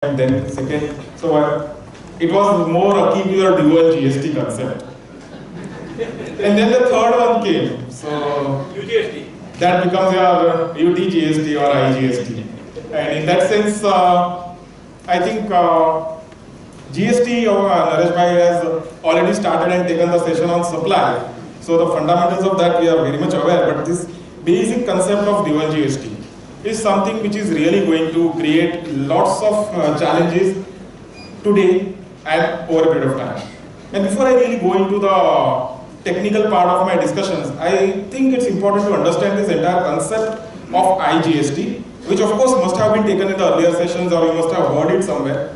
and then second, so it was more akin to your dual GST concept. And then the third one came, so UGST. that becomes your UTGST or IGST. And in that sense, I think GST, Naresh Bhai has already started and taken the session on supply. So the fundamentals of that we are very much aware, but this basic concept of dual GST is something which is really going to create lots of challenges today and over a period of time. And before I really go into the technical part of my discussions, I think it's important to understand this entire concept of IGST, which of course must have been taken in the earlier sessions or you must have heard it somewhere.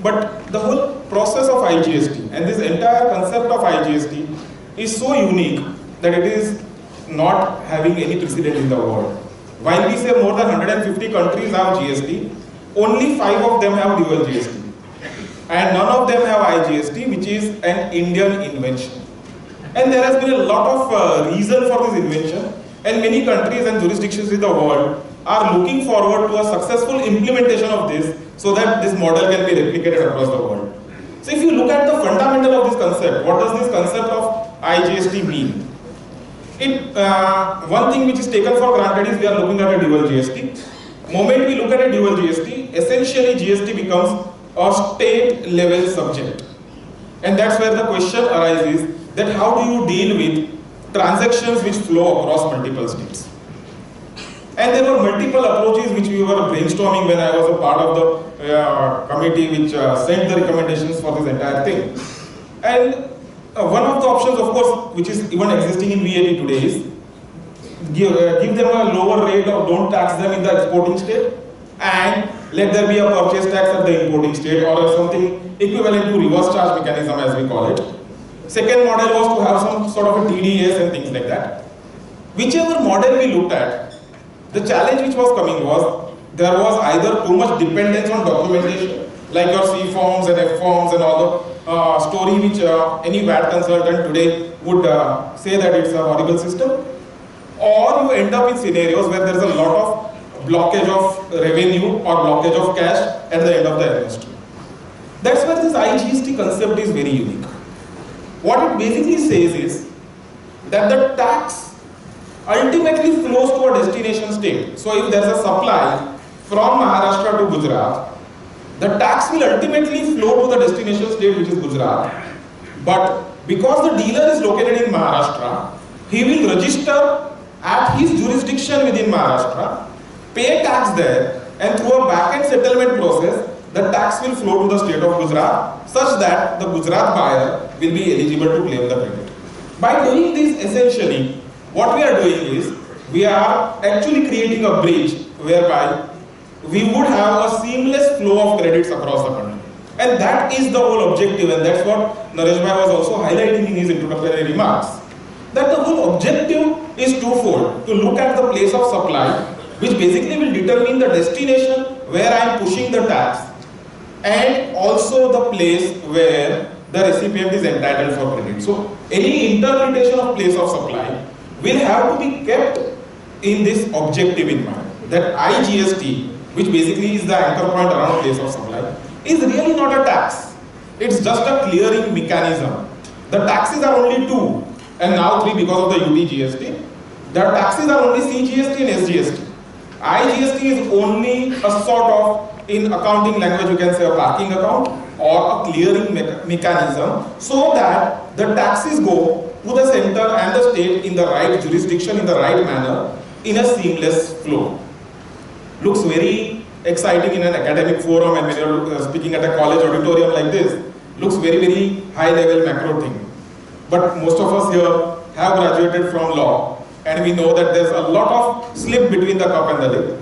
But the whole process of IGST and this entire concept of IGST is so unique that it is not having any precedent in the world. While we say more than 150 countries have GST, only 5 of them have dual GST. And none of them have IGST, which is an Indian invention. And there has been a lot of reason for this invention, and many countries and jurisdictions in the world are looking forward to a successful implementation of this so that this model can be replicated across the world. So if you look at the fundamental of this concept, what does this concept of IGST mean? One thing which is taken for granted is we are looking at a dual GST. Moment we look at a dual GST, essentially GST becomes a state level subject. And that's where the question arises that how do you deal with transactions which flow across multiple states? And there were multiple approaches which we were brainstorming when I was a part of the committee which sent the recommendations for this entire thing. And one of the options, of course, which is even existing in VAT today is give them a lower rate or don't tax them in the exporting state and let there be a purchase tax at the importing state or something equivalent to reverse charge mechanism as we call it. Second model was to have some sort of a TDS and things like that. Whichever model we looked at, the challenge which was coming was there was either too much dependence on documentation, like your C forms and F forms and all the story which any VAT consultant today would say that it's a horrible system, or you end up in scenarios where there is a lot of blockage of revenue or blockage of cash at the end of the administration. That's where this IGST concept is very unique. What it basically says is that the tax ultimately flows to a destination state. So if there's a supply from Maharashtra to Gujarat, the tax will ultimately flow to the destination state, which is Gujarat. But because the dealer is located in Maharashtra, he will register at his jurisdiction within Maharashtra, pay tax there, and through a back-end settlement process, the tax will flow to the state of Gujarat, such that the Gujarat buyer will be eligible to claim the credit. By doing this, essentially, what we are doing is, we are actually creating a bridge whereby we would have a seamless flow of credits across the country. And that is the whole objective, and that's what Naresh Bhai was also highlighting in his introductory remarks. That the whole objective is twofold, to look at the place of supply, which basically will determine the destination where I am pushing the tax, and also the place where the recipient is entitled for credit. So any interpretation of place of supply will have to be kept in this objective in mind, that IGST, which basically is the anchor point around place of supply, is really not a tax. It's just a clearing mechanism. The taxes are only 2, and now 3 because of the UTGST. The taxes are only CGST and SGST. IGST is only a sort of, in accounting language you can say a parking account or a clearing mechanism, so that the taxes go to the center and the state in the right jurisdiction, in the right manner, in a seamless flow. Looks very exciting in an academic forum, and when you're speaking at a college auditorium like this, looks very, very high level macro thing. But most of us here have graduated from law, and we know that there's a lot of slip between the cup and the lip.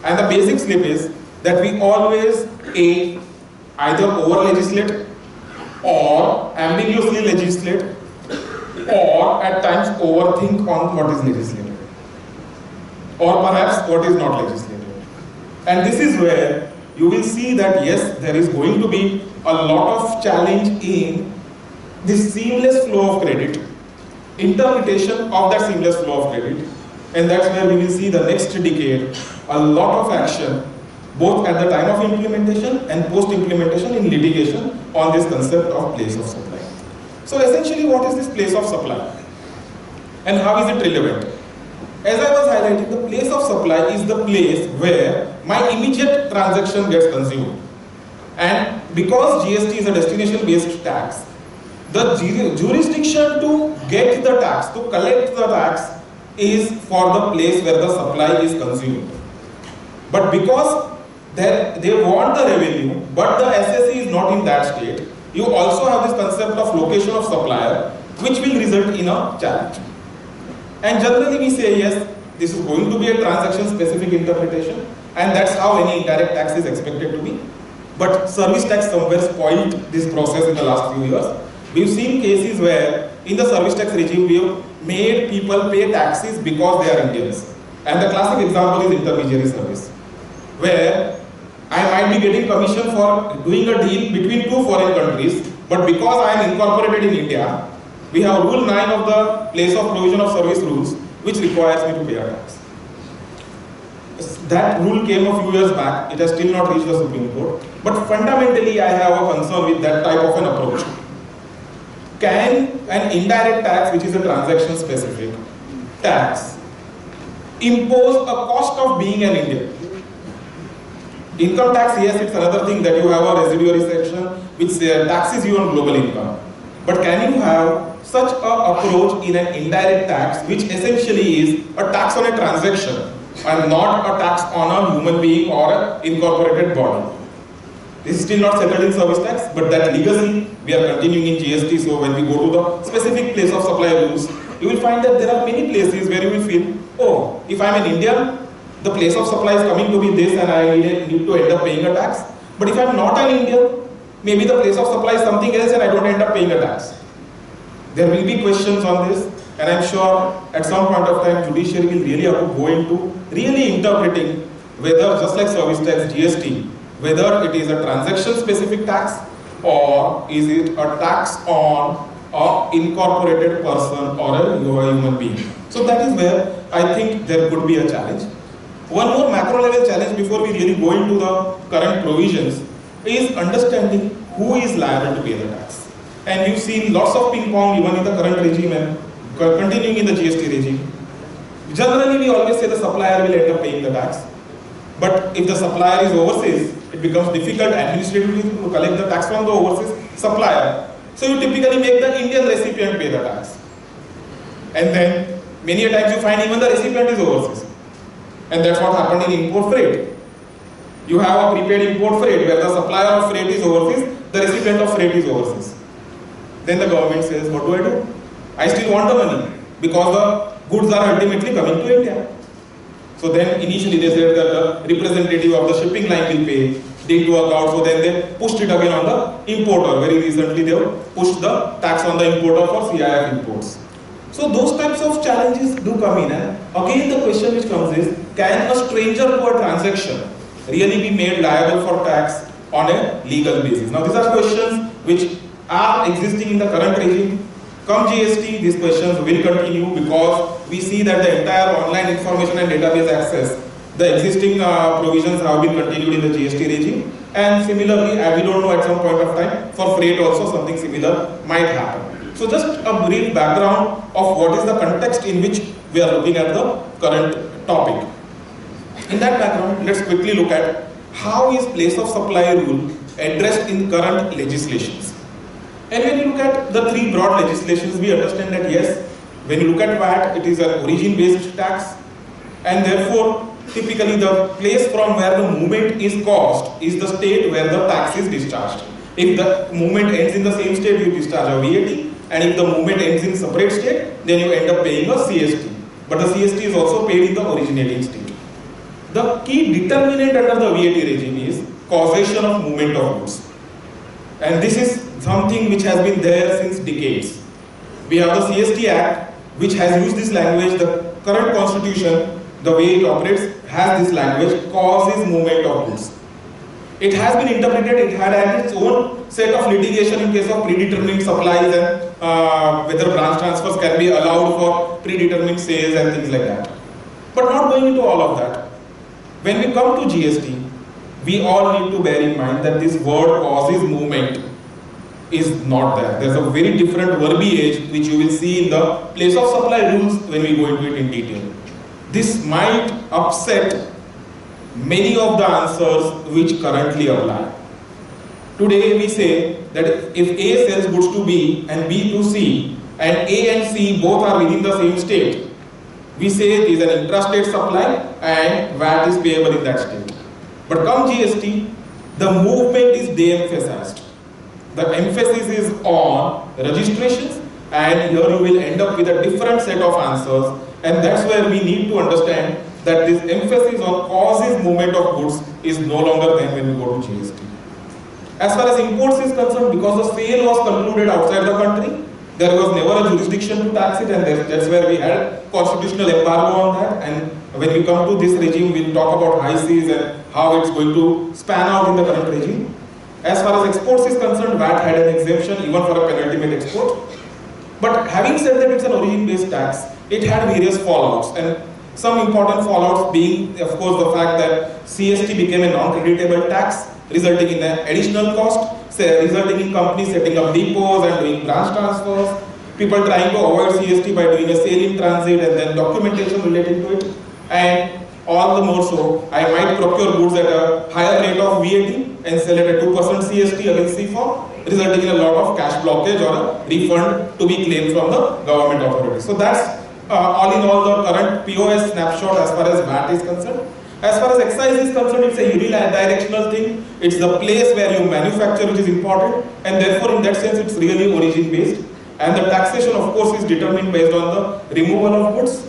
And the basic slip is that we always either over legislate or ambiguously legislate, or at times overthink on what is legislated, or perhaps what is not legislated. And this is where you will see that yes, there is going to be a lot of challenge in this seamless flow of credit, interpretation of that seamless flow of credit, and that's where we will see the next decade a lot of action both at the time of implementation and post-implementation in litigation on this concept of place of supply. So essentially, what is this place of supply? And how is it relevant? As I was highlighting, the place of supply is the place where my immediate transaction gets consumed. And because GST is a destination-based tax, the jurisdiction to get the tax, to collect the tax, is for the place where the supply is consumed. But because they want the revenue, but the SSE is not in that state, you also have this concept of location of supplier, which will result in a challenge. And generally we say, yes, this is going to be a transaction-specific interpretation, and that's how any indirect tax is expected to be. But service tax somewhere spoiled this process in the last few years. We've seen cases where in the service tax regime we have made people pay taxes because they are Indians. And the classic example is intermediary service, where I might be getting commission for doing a deal between two foreign countries, but because I am incorporated in India, we have Rule 9 of the Place of Provision of Service Rules, which requires me to pay a tax. That rule came a few years back. It has still not reached the Supreme Court. But fundamentally, I have a concern with that type of an approach. Can an indirect tax, which is a transaction-specific tax, impose a cost of being an Indian? Income tax, yes, it's another thing that you have a residuary section which taxes you on global income. But can you have such an approach in an indirect tax, which essentially is a tax on a transaction and not a tax on a human being or an incorporated body? This is still not settled in service tax, but that legally we are continuing in GST. So when we go to the specific place of supply rules, you will find that there are many places where you will feel, oh, if I'm an Indian, the place of supply is coming to be this and I need to end up paying a tax. But if I'm not an Indian, maybe the place of supply is something else and I don't end up paying a tax. There will be questions on this, and I'm sure at some point of time judiciary will really have to go into really interpreting whether, just like service tax, GST, whether it is a transaction specific tax or is it a tax on an incorporated person or a human being. So that is where I think there could be a challenge. One more macro level challenge before we really go into the current provisions is understanding who is liable to pay the tax. And you've seen lots of ping pong even in the current regime and continuing in the GST regime. Generally we always say the supplier will end up paying the tax. But if the supplier is overseas, it becomes difficult administratively to collect the tax from the overseas supplier. So you typically make the Indian recipient pay the tax. And then many a times you find even the recipient is overseas. And that's what happened in import freight. You have a prepaid import freight where the supplier of freight is overseas, the recipient of freight is overseas. Then the government says, what do? I still want the money because the goods are ultimately coming to India. So then initially they said that the representative of the shipping line will pay, didn't work out, so then they pushed it again on the importer. Very recently they pushed the tax on the importer for CIF imports. So those types of challenges do come in, and again the question which comes is, can a stranger to a transaction really be made liable for tax on a legal basis? Now these are questions which are existing in the current regime. Come GST, these questions will continue because we see that the entire online information and database access, the existing provisions have been continued in the GST regime, and similarly, we don't know at some point of time, for freight also something similar might happen. So just a brief background of what is the context in which we are looking at the current topic. In that background, let's quickly look at how is place of supply rule addressed in current legislations. And when you look at the three broad legislations, we understand that yes, when you look at VAT, it is an origin-based tax, and therefore, typically the place from where the movement is caused is the state where the tax is discharged. If the movement ends in the same state, you discharge a VAT, and if the movement ends in separate state, then you end up paying a CST. But the CST is also paid in the originating state. The key determinant under the VAT regime is causation of movement of goods. And this is something which has been there since decades. We have the CST Act, which has used this language. The current constitution, the way it operates, has this language, causes movement of goods. It has been interpreted, it had its own set of litigation in case of predetermined supplies and whether branch transfers can be allowed for predetermined sales and things like that. But not going into all of that. When we come to GST, we all need to bear in mind that this word causes movement is not there. There's a very different verbiage which you will see in the place of supply rules when we go into it in detail. This might upset many of the answers which currently apply. Today we say that if A sells goods to B and B to C, and A and C both are within the same state, we say it is an intrastate supply and VAT is payable in that state. But come GST, the movement is de-emphasized. The emphasis is on registrations, and here you will end up with a different set of answers, and that's where we need to understand that this emphasis on causes movement of goods is no longer there when we go to GST. As far as imports is concerned, because the sale was concluded outside the country, there was never a jurisdiction to tax it, and that's where we had constitutional embargo on that. And when we come to this regime, we'll talk about high seas and how it's going to span out in the current regime. As far as exports is concerned, VAT had an exemption even for a penultimate export. But having said that it's an origin-based tax, it had various fallouts, and some important fallouts being, of course, the fact that CST became a non-creditable tax, resulting in an additional cost, resulting in companies setting up depots and doing branch transfers, people trying to avoid CST by doing a sale in transit and then documentation related to it, and all the more so, I might procure goods at a higher rate of VAT and sell it at 2% CST against C4, resulting in a lot of cash blockage or a refund to be claimed from the government authorities. So that's all in all the current POS snapshot as far as VAT is concerned. As far as excise is concerned, it's a unidirectional thing. It's the place where you manufacture which is important, and therefore in that sense it's really origin based. And the taxation of course is determined based on the removal of goods.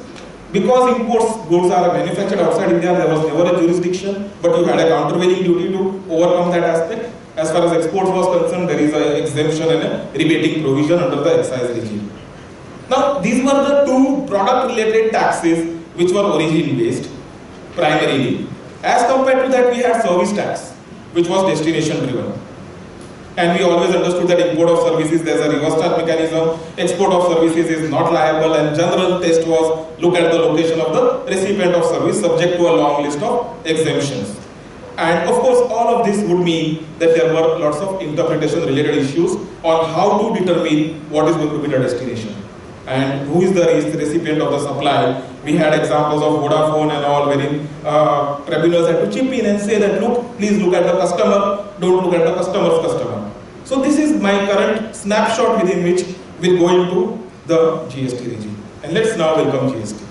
Because imports goods are manufactured outside India, there was never a jurisdiction, but you had a countervailing duty to overcome that aspect. As far as exports was concerned, there is an exemption and a rebating provision under the excise regime. Now, these were the two product-related taxes which were origin-based, primarily. As compared to that, we had service tax, which was destination-driven. And we always understood that import of services, there's a reverse charge mechanism, export of services is not liable, and general test was look at the location of the recipient of service subject to a long list of exemptions. And of course, all of this would mean that there were lots of interpretation-related issues on how to determine what is going to be the destination and who is the recipient of the supply. We had examples of Vodafone and all wherein tribunals had to chip in and say that look, please look at the customer, don't look at the customer's customer. So this is my current snapshot within which we'll go into the GST regime. And let's now welcome GST.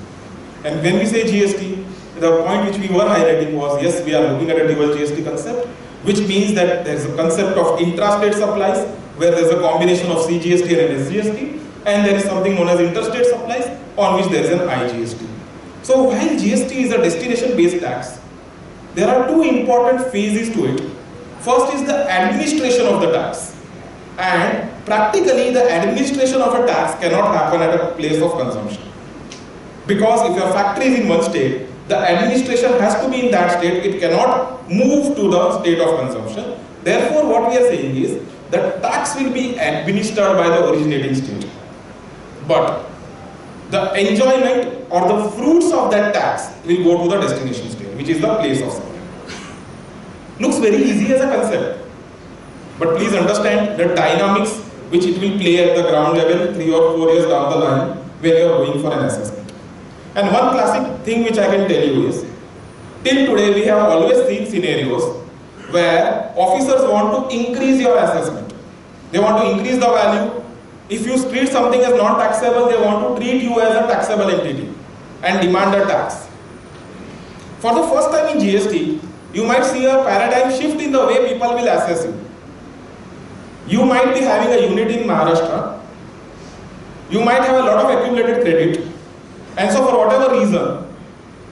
And when we say GST, the point which we were highlighting was, yes, we are looking at a dual GST concept, which means that there is a concept of intrastate supplies, where there is a combination of CGST and SGST, and there is something known as interstate supplies, on which there is an IGST. So while GST is a destination-based tax, there are two important phases to it. First is the administration of the tax. And practically, the administration of a tax cannot happen at a place of consumption. Because if your factory is in one state, the administration has to be in that state, it cannot move to the state of consumption. Therefore, what we are saying is that tax will be administered by the originating state. But the enjoyment or the fruits of that tax will go to the destination state, which is the place of supply. Looks very easy as a concept, but please understand the dynamics which it will play at the ground level 3 or 4 years down the line when you are going for an assessment. And one classic thing which I can tell you is, till today we have always seen scenarios where officers want to increase your assessment. They want to increase the value. If you treat something as non-taxable, they want to treat you as a taxable entity and demand a tax. For the first time in GST, you might see a paradigm shift in the way people will assess you. You might be having a unit in Maharashtra. You might have a lot of accumulated credit. And so for whatever reason,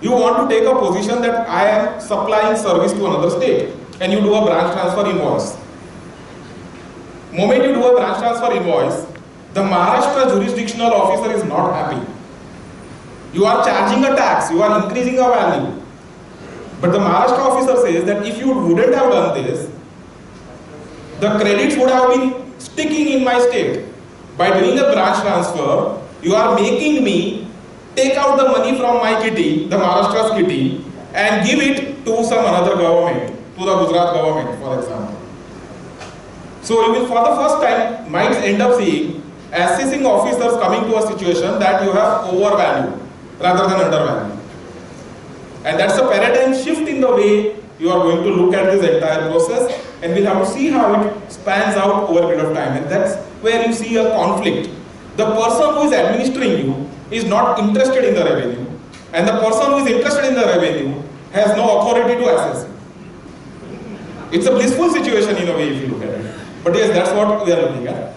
you want to take a position that I am supplying service to another state, and you do a branch transfer invoice. Moment you do a branch transfer invoice, the Maharashtra jurisdictional officer is not happy. You are charging a tax, you are increasing a value. But the Maharashtra officer says that if you wouldn't have done this, the credits would have been sticking in my state. By doing a branch transfer, you are making me take out the money from my kitty, the Maharashtra's kitty, and give it to some another government, to the Gujarat government, for example. So you will for the first time might end up seeing assessing officers coming to a situation that you have overvalued rather than undervalued. And that's a paradigm shift in the way you are going to look at this entire process, and we'll have to see how it spans out over a period of time. And that's where you see a conflict. The person who is administering you is not interested in the revenue, and the person who is interested in the revenue has no authority to assess you. It's a blissful situation in a way if you look at it. But yes, that's what we are looking at.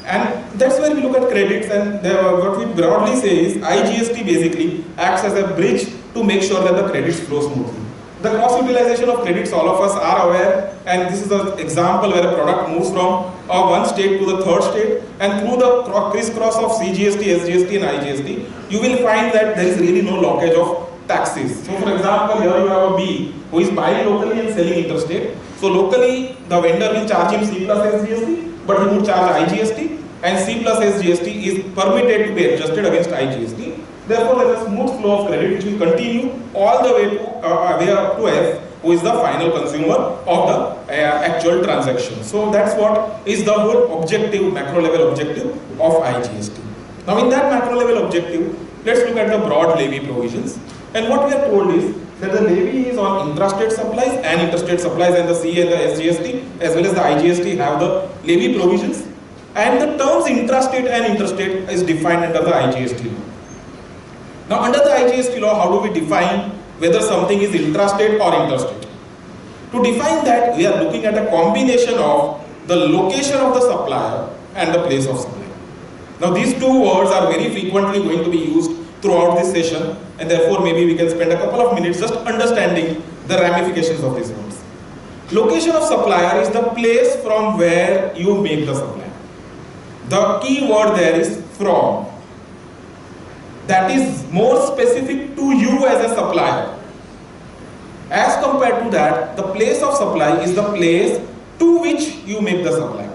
And that's where we look at credits, and what we broadly say is IGST basically acts as a bridge to make sure that the credits flow smoothly. The cross-utilization of credits, all of us are aware, and this is an example where a product moves from one state to the third state, and through the crisscross of CGST, SGST and IGST, you will find that there is really no lockage of taxes. So for example, here you have a B who is buying locally and selling interstate. So locally, the vendor will charge him C plus SGST, but he would charge IGST, and C plus SGST is permitted to be adjusted against IGST. Therefore, there is a smooth flow of credit which will continue all the way up to F, who is the final consumer of the actual transaction. So that's what is the whole objective, macro level objective of IGST. Now in that macro level objective, let's look at the broad levy provisions. And what we are told is that the levy is on intrastate supplies and interstate supplies, and the C and the SGST as well as the IGST have the levy provisions. And the terms intrastate and interstate is defined under the IGST law. Now under the IGST law, how do we define whether something is intrastate or interstate? To define that, we are looking at a combination of the location of the supplier and the place of supply. Now these two words are very frequently going to be used throughout this session, and therefore maybe we can spend a couple of minutes just understanding the ramifications of these words. Location of supplier is the place from where you make the supply. The key word there is from. That is more specific to you as a supplier. As compared to that, the place of supply is the place to which you make the supply.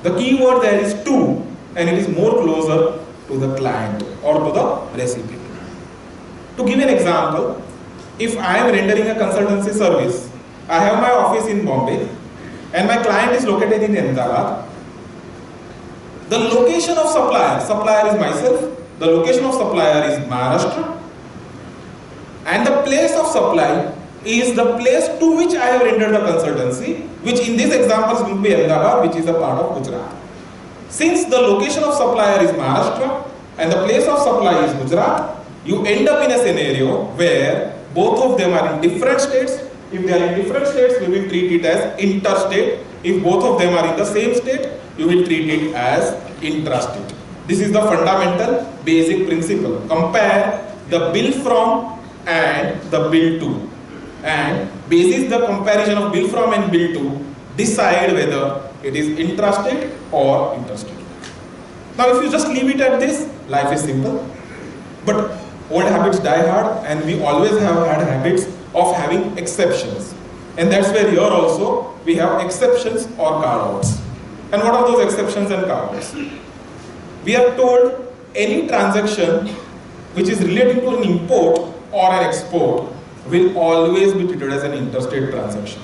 The key word there is to, and it is more closer to the client or to the recipient. To give an example, if I am rendering a consultancy service, I have my office in Bombay and my client is located in Ahmedabad. The location of supplier is myself, the location of supplier is Maharashtra, and the place of supply is the place to which I have rendered the consultancy, which in this example is going to be Ahmedabad, which is a part of Gujarat. Since the location of supplier is Maharashtra and the place of supply is Gujarat, you end up in a scenario where both of them are in different states. If they are in different states, we will treat it as interstate. If both of them are in the same state, you will treat it as intrastate. This is the fundamental basic principle. Compare the bill from and the bill to. And basis the comparison of bill from and bill to, decide whether it is intrastate or interstate. Now if you just leave it at this, life is simple. But old habits die hard, and we always have had habits of having exceptions. And that's where here also we have exceptions or carve-outs. And what are those exceptions and carve-outs? We are told any transaction which is related to an import or an export will always be treated as an interstate transaction.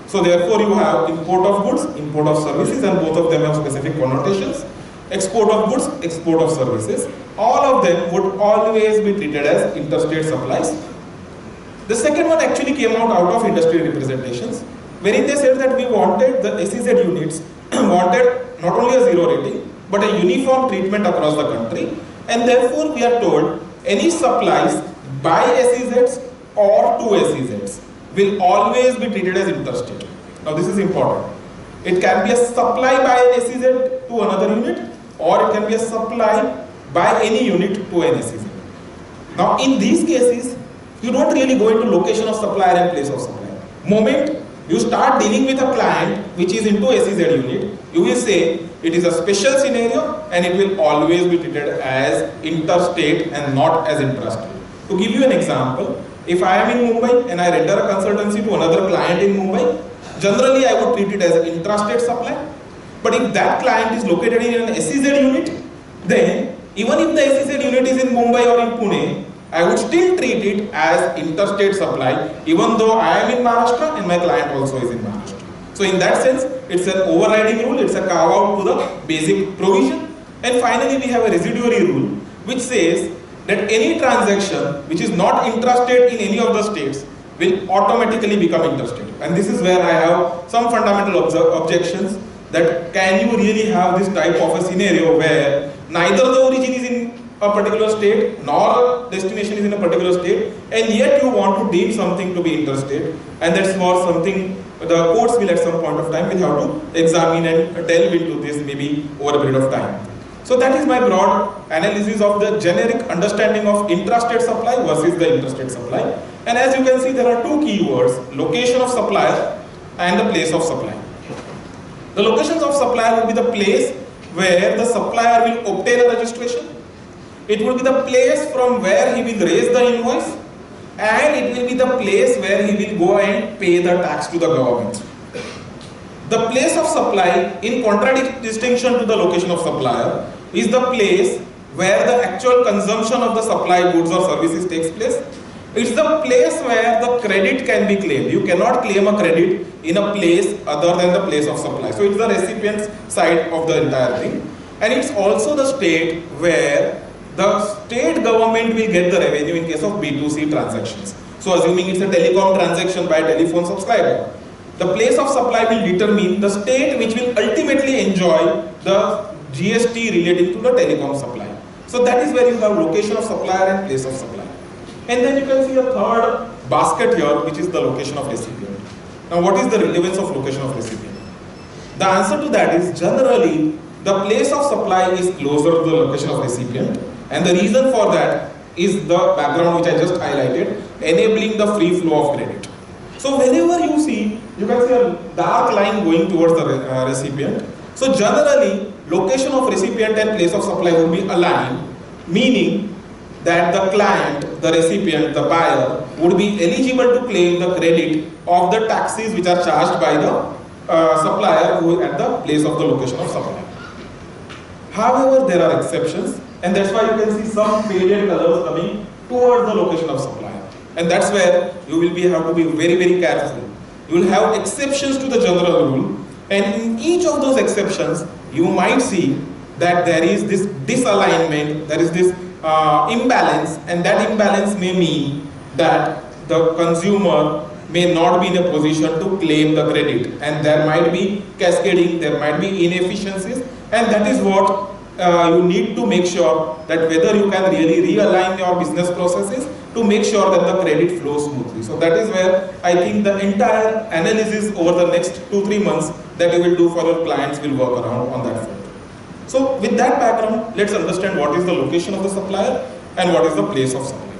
So therefore you have import of goods, import of services, and both of them have specific connotations. Export of goods, export of services, all of them would always be treated as interstate supplies. The second one actually came out of industry representations, wherein they said that we wanted the SEZ units wanted not only a zero rating but a uniform treatment across the country, and therefore we are told any supplies by SEZs or to SEZs will always be treated as interstate. Now this is important. It can be a supply by an SEZ to another unit, or it can be a supply by any unit to an SEZ. Now in these cases, you don't really go into location of supplier and place of supplier. Moment you start dealing with a client which is into SEZ unit, you will say it is a special scenario and it will always be treated as interstate and not as intrastate. To give you an example, if I am in Mumbai and I render a consultancy to another client in Mumbai, generally I would treat it as an intrastate supply. But if that client is located in an SEZ unit, then even if the SEZ unit is in Mumbai or in Pune, I would still treat it as interstate supply, even though I am in Maharashtra and my client also is in Maharashtra. So in that sense, it's an overriding rule, it's a carve out to the basic provision. And finally, we have a residuary rule, which says that any transaction which is not intrastate in any of the states will automatically become interstate. And this is where I have some fundamental objections, that can you really have this type of a scenario where neither the origin is in a particular state nor destination is in a particular state, and yet you want to deem something to be interstate, and that's more something the courts will at some point of time will have to examine and delve into this maybe over a period of time. So that is my broad analysis of the generic understanding of intrastate supply versus the interstate supply. And as you can see, there are two keywords: location of supplier and the place of supply. The locations of supplier will be the place where the supplier will obtain a registration. It will be the place from where he will raise the invoice, and it will be the place where he will go and pay the tax to the government. The place of supply, in contradistinction to the location of supplier, is the place where the actual consumption of the supplied goods or services takes place. It's the place where the credit can be claimed. You cannot claim a credit in a place other than the place of supply. So it's the recipient's side of the entire thing. And it's also the state where the state government will get the revenue in case of B2C transactions. So assuming it's a telecom transaction by a telephone subscriber, the place of supply will determine the state which will ultimately enjoy the GST relating to the telecom supply. So that is where you have location of supplier and place of supply. And then you can see a third basket here, which is the location of recipient. Now what is the relevance of location of recipient? The answer to that is generally the place of supply is closer to the location of recipient, and the reason for that is the background which I just highlighted, enabling the free flow of credit. So whenever you see, you can see a dark line going towards the recipient. So generally, location of recipient and place of supply will be aligned, meaning that the client, the recipient, the buyer would be eligible to claim the credit of the taxes which are charged by the supplier who is at the place of the location of supply. However, there are exceptions, and that's why you can see some faded colors coming towards the location of supplier. And that's where you will have to be very, very careful. You will have exceptions to the general rule, and in each of those exceptions, you might see that there is this disalignment, there is this imbalance, and that imbalance may mean that the consumer may not be in a position to claim the credit, and there might be cascading, there might be inefficiencies, and that is what you need to make sure that whether you can really realign your business processes to make sure that the credit flows smoothly. So that is where I think the entire analysis over the next 2-3 months that you will do for your clients will work around on that front. So with that background, let's understand what is the location of the supplier and what is the place of supply.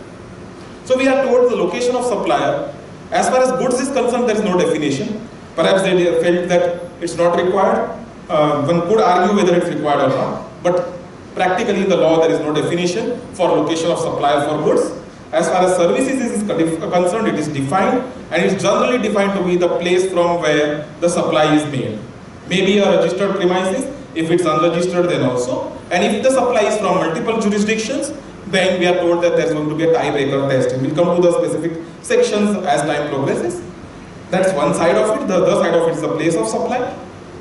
So we are told the location of supplier. As far as goods is concerned, there is no definition. Perhaps they felt that it's not required. One could argue whether it's required or not. But practically in the law, there is no definition for location of supplier for goods. As far as services is concerned, it is defined, and it's generally defined to be the place from where the supply is made. Maybe a registered premises. If it's unregistered, then also. And if the supply is from multiple jurisdictions, then we are told that there's going to be a tiebreaker test. We'll come to the specific sections as time progresses. That's one side of it. The other side of it is the place of supply.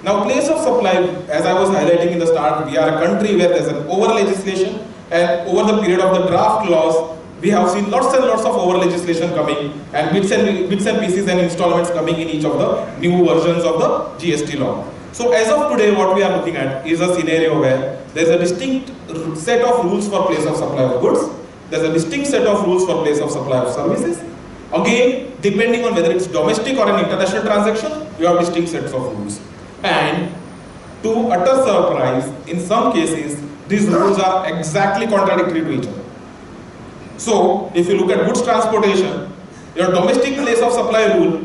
Now, place of supply, as I was highlighting in the start, we are a country where there's an over legislation, and over the period of the draft laws, we have seen lots and lots of over legislation coming, and bits and pieces and installments coming in each of the new versions of the GST law. So as of today, what we are looking at is a scenario where there's a distinct set of rules for place of supply of goods, there's a distinct set of rules for place of supply of services. Again, depending on whether it's domestic or an international transaction, you have distinct sets of rules. And to utter surprise, in some cases, these rules are exactly contradictory to each other. So, if you look at goods transportation, your domestic place of supply rule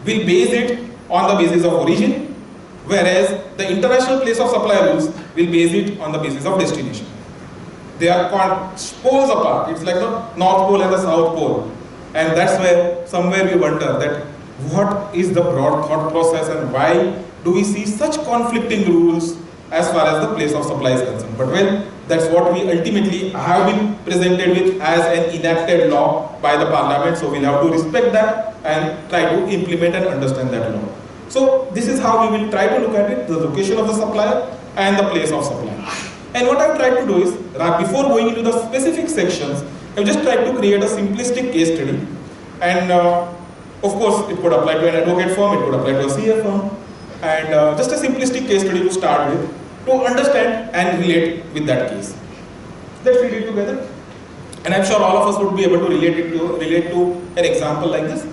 will base it on the basis of origin, whereas the international place of supply rules will base it on the basis of destination. They are called poles apart. It's like the North Pole and the South Pole. And that's where somewhere we wonder that what is the broad thought process and why do we see such conflicting rules as far as the place of supply is concerned. But well, That's what we ultimately have been presented with as an enacted law by the parliament. So we'll have to respect that and try to implement and understand that law. So this is how we will try to look at it, the location of the supplier and the place of supply. And what I've tried to do is, before going into the specific sections, I've just tried to create a simplistic case study. And of course, it could apply to an advocate firm, it could apply to a CA firm, and just a simplistic case study to start with, to understand and relate with that case. Let's read it together. And I'm sure all of us would be able to relate to an example like this.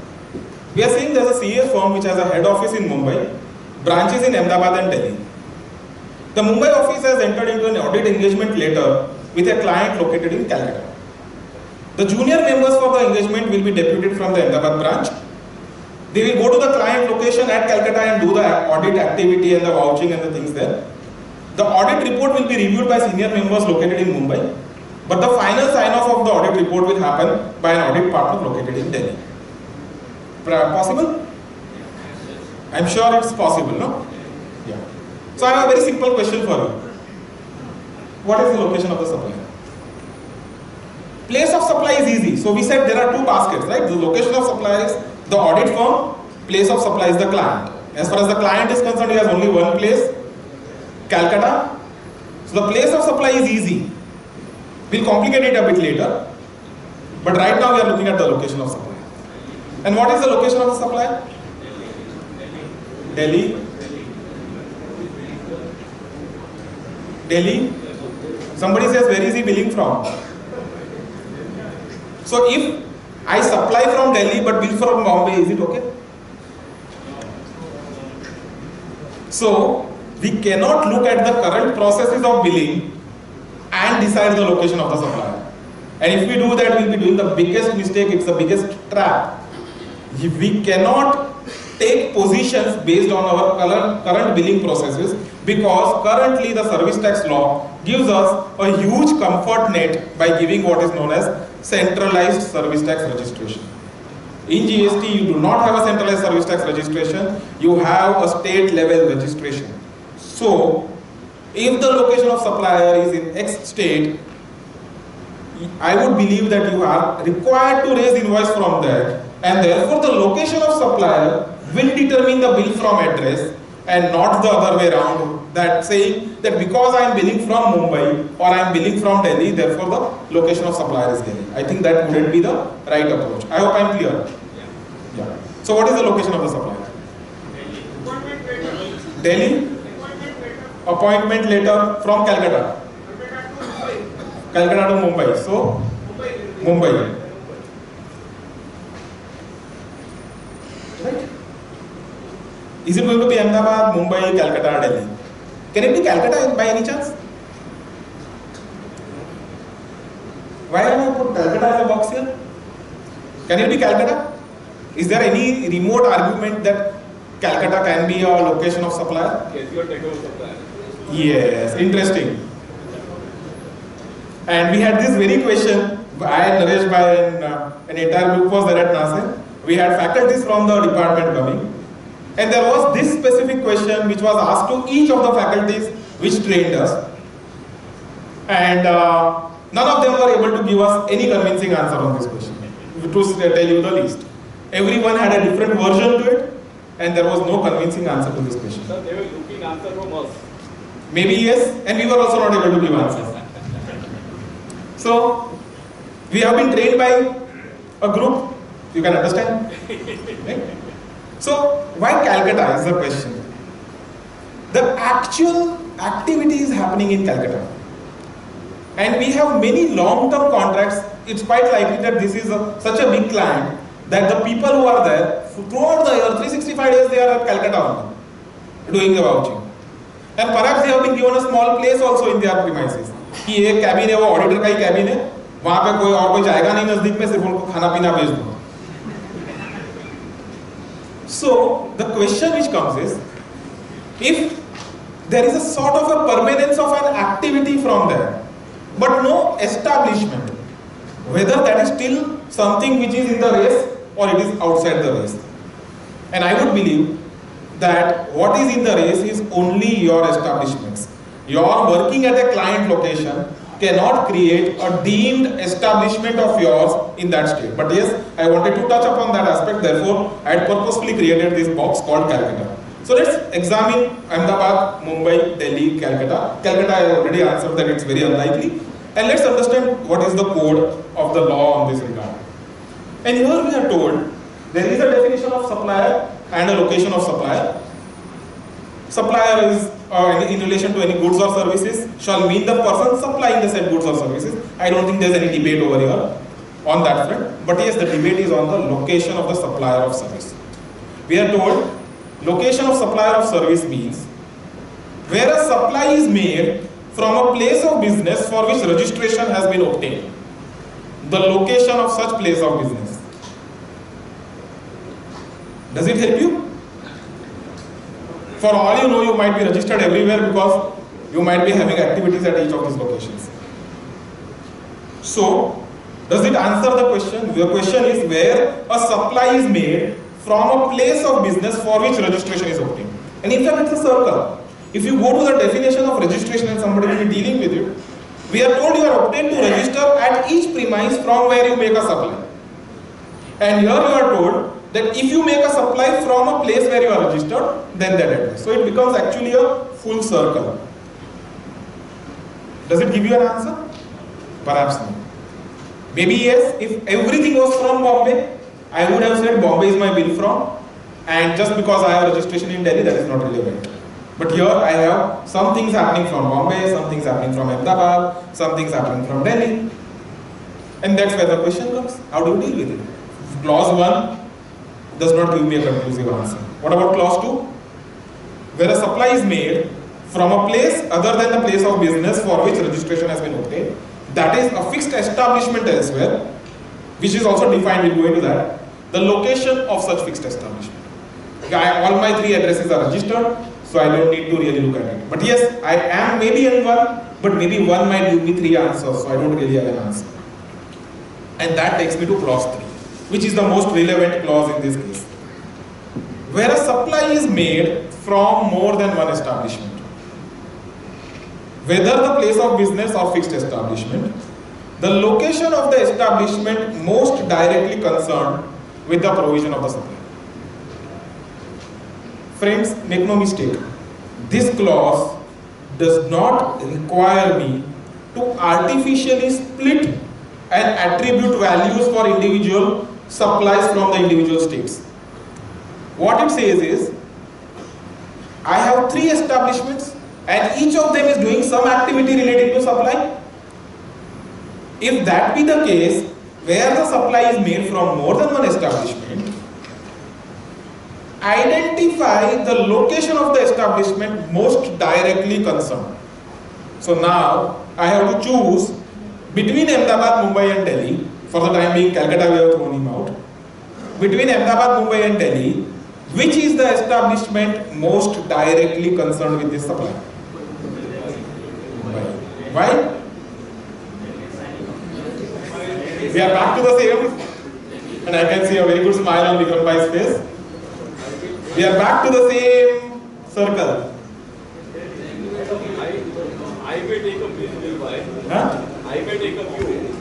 We are seeing there's a CA firm which has a head office in Mumbai, branches in Ahmedabad and Delhi. The Mumbai office has entered into an audit engagement letter with a client located in Calcutta. The junior members for the engagement will be deputed from the Ahmedabad branch. They will go to the client location at Calcutta and do the audit activity and the vouching and the things there. The audit report will be reviewed by senior members located in Mumbai, but the final sign-off of the audit report will happen by an audit partner located in Delhi. Possible? I'm sure it's possible, no? Yeah. So I have a very simple question for you. What is the location of the supplier? Place of supply is easy. So we said there are two baskets, right? The location of supplier is the audit firm, place of supply is the client. As far as the client is concerned, he has only one place, Calcutta. So the place of supply is easy. We'll complicate it a bit later. But right now we are looking at the location of supply. And what is the location of the supplier? Delhi. Delhi. Somebody says, where is he billing from? So if I supply from Delhi but bill from Bombay, is it okay? So we cannot look at the current processes of billing and decide the location of the supplier. And if we do that, we'll be doing the biggest mistake, it's the biggest trap. We cannot take positions based on our current billing processes, because currently the service tax law gives us a huge comfort net by giving what is known as centralized service tax registration. In GST, you do not have a centralized service tax registration, you have a state level registration. So, if the location of supplier is in X state, I would believe that you are required to raise invoice from there, and therefore the location of supplier will determine the bill from address and not the other way around, that saying that because I am billing from Mumbai or I am billing from Delhi, therefore the location of supplier is Delhi. I think that wouldn't be the right approach. I hope I am clear. Yeah. So what is the location of the supplier? Delhi. Appointment letter from Calcutta. Calcutta to Mumbai. So Mumbai. Right? Is it going to be Ahmedabad, Mumbai, Calcutta, Delhi? Can it be Calcutta by any chance? Why have I put Calcutta as a box here? Can it be Calcutta? Is there any remote argument that Calcutta can be a location of supplier? Yes, you are takeover supplier. Yes, interesting. And we had this very question, I and Naresh Bhai and an entire group was there at NASA. We had faculties from the department coming. And there was this specific question which was asked to each of the faculties which trained us. And none of them were able to give us any convincing answer on this question, to tell you the least. Everyone had a different version to it, and there was no convincing answer to this question. Sir, they were looking answer from us. Maybe yes, and we were also not able to give answers. So, we have been trained by a group, you can understand. Right? So, why Calcutta is the question. The actual activity is happening in Calcutta. And we have many long-term contracts. It's quite likely that this is such a big client that the people who are there, throughout the year, 365 days, they are at Calcutta only, doing the vouching. And perhaps they have been given a small place also in their premises. कि एक cabin है, वो auditor का ही cabin है, वहाँ पे कोई और कोई जाएगा नहीं नजदीक में, सिर्फ उनको खाना पीना भेज दो. So the question which comes is, if there is a sort of a permanence of an activity from there, but no establishment, whether that is still something which is in the race or it is outside the race. And I would believe that what is in the race is only your establishments. You are working at a client location cannot create a deemed establishment of yours in that state. But yes, I wanted to touch upon that aspect, therefore I had purposefully created this box called Calcutta. So let's examine Ahmedabad, Mumbai, Delhi, Calcutta. Calcutta I already answered that it's very unlikely. And let's understand what is the code of the law on this regard. And here we are told there is a definition of supplier and a location of supplier. Supplier is in relation to any goods or services shall mean the person supplying the said goods or services. I don't think there's any debate over here on that front. But yes, the debate is on the location of the supplier of service. We are told location of supplier of service means where a supply is made from a place of business for which registration has been obtained. The location of such place of business. Does it help you? For all you know, you might be registered everywhere because you might be having activities at each of these locations. So, does it answer the question? The question is where a supply is made from a place of business for which registration is obtained. And in fact, it's a circle. If you go to the definition of registration and somebody will be dealing with it, we are told you are obtained to register at each premise from where you make a supply. And here you are told that if you make a supply from a place where you are registered, then that address. So it becomes actually a full circle. Does it give you an answer? Perhaps not. Maybe yes, if everything was from Bombay, I would have said Bombay is my bill from, and just because I have registration in Delhi, that is not relevant. But here I have some things happening from Bombay, some things happening from Ahmedabad, some things happening from Delhi. And that's where the question comes. How do you deal with it? Clause 1 does not give me a conclusive answer. What about clause 2? Where a supply is made from a place other than the place of business for which registration has been obtained, that is a fixed establishment elsewhere, which is also defined, we'll go into that, the location of such fixed establishment. All my 3 addresses are registered, so I don't need to really look at it. But yes, I am maybe in one, but maybe one might give me 3 answers, so I don't really have an answer. And that takes me to clause 3, which is the most relevant clause in this case. Where a supply is made from more than one establishment, whether the place of business or fixed establishment, the location of the establishment most directly concerned with the provision of the supply. Friends, make no mistake, this clause does not require me to artificially split and attribute values for individual supplies from the individual states. What it says is, I have 3 establishments and each of them is doing some activity related to supply. If that be the case, where the supply is made from more than one establishment, identify the location of the establishment most directly concerned. So now I have to choose between Ahmedabad, Mumbai and Delhi. For the time being, Calcutta we have thrown him out. Between Ahmedabad, Mumbai and Delhi, which is the establishment most directly concerned with this supply? Why? We are back to the same, and I can see a very good smile on Vikram Bhai's face. We are back to the same circle. I may take a view, Huh? I may take a view.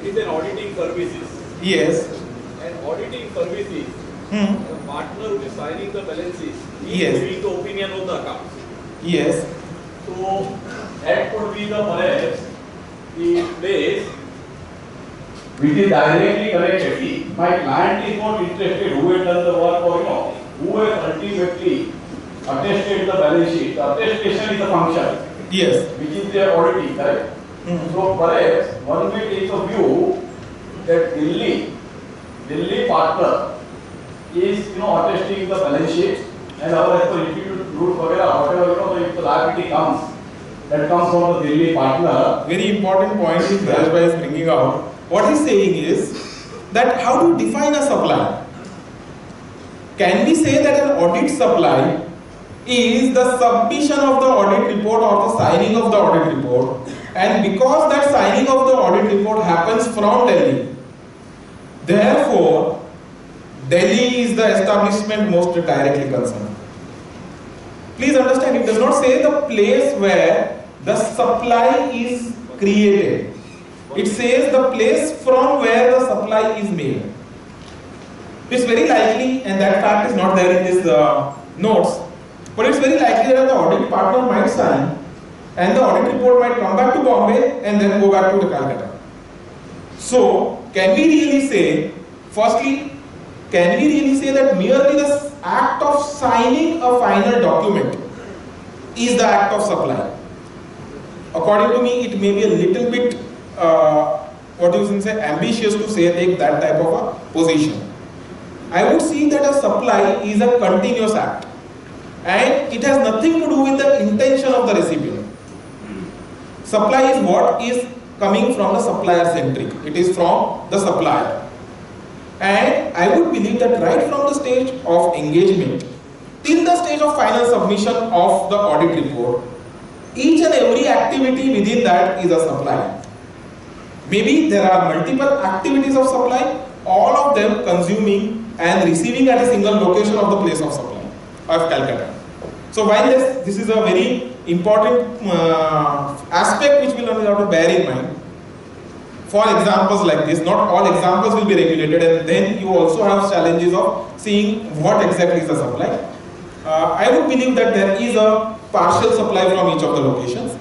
It is an auditing services. Yes. And auditing services, the partner who is signing the balances, he Yes. is giving the opinion of the accounts. Yes. So that could be the perhaps the place which is directly connected. See, my client is not interested who has done the work or not, who has ultimately attested the balance sheet. The attestation is a function. Yes. Which is their auditing, correct? So perhaps one may take a view that Delhi partner is attesting the balance sheet, and our as per institute rules whatever if the liability comes, that comes from the Delhi partner. Very important point is Rajbhai is bringing out. What he's saying is that how do you define a supply? Can we say that an audit supply is the submission of the audit report or the signing of the audit report, and because that signing of the audit report happens from Delhi, therefore Delhi is the establishment most directly concerned. Please understand, it does not say the place where the supply is created. It says the place from where the supply is made. It's very likely, and that fact is not there in this notes, but it's very likely that the audit partner might sign and the audit report might come back to Bombay and then go back to the Calcutta. So, can we really say, firstly, can we really say that merely the act of signing a final document is the act of supply? According to me, it may be a little bit, what you can say, ambitious to say take that type of a position. I would see that a supply is a continuous act and it has nothing to do with the intention of the recipient. Supply is what is coming from the supplier centric. It is from the supplier. And I would believe that right from the stage of engagement till the stage of final submission of the audit report, each and every activity within that is a supply. Maybe there are multiple activities of supply, all of them consuming and receiving at a single location of the place of supply of Calcutta. So while this is a very important aspect which we will have to bear in mind, for examples like this, not all examples will be regulated, and then you also have challenges of seeing what exactly is the supply. I would believe that there is a partial supply from each of the locations.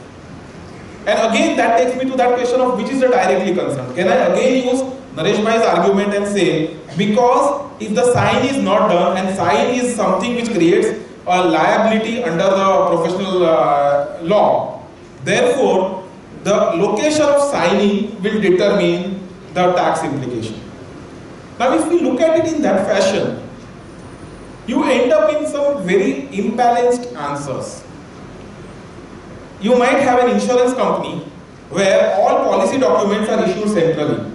And again, that takes me to that question of which is the directly concerned. Can I again use Naresh Bhai's argument and say, because if the sign is not done and sign is something which creates a liability under the professional law, therefore the location of signing will determine the tax implication. Now if we look at it in that fashion, you end up in some very imbalanced answers. You might have an insurance company where all policy documents are issued centrally.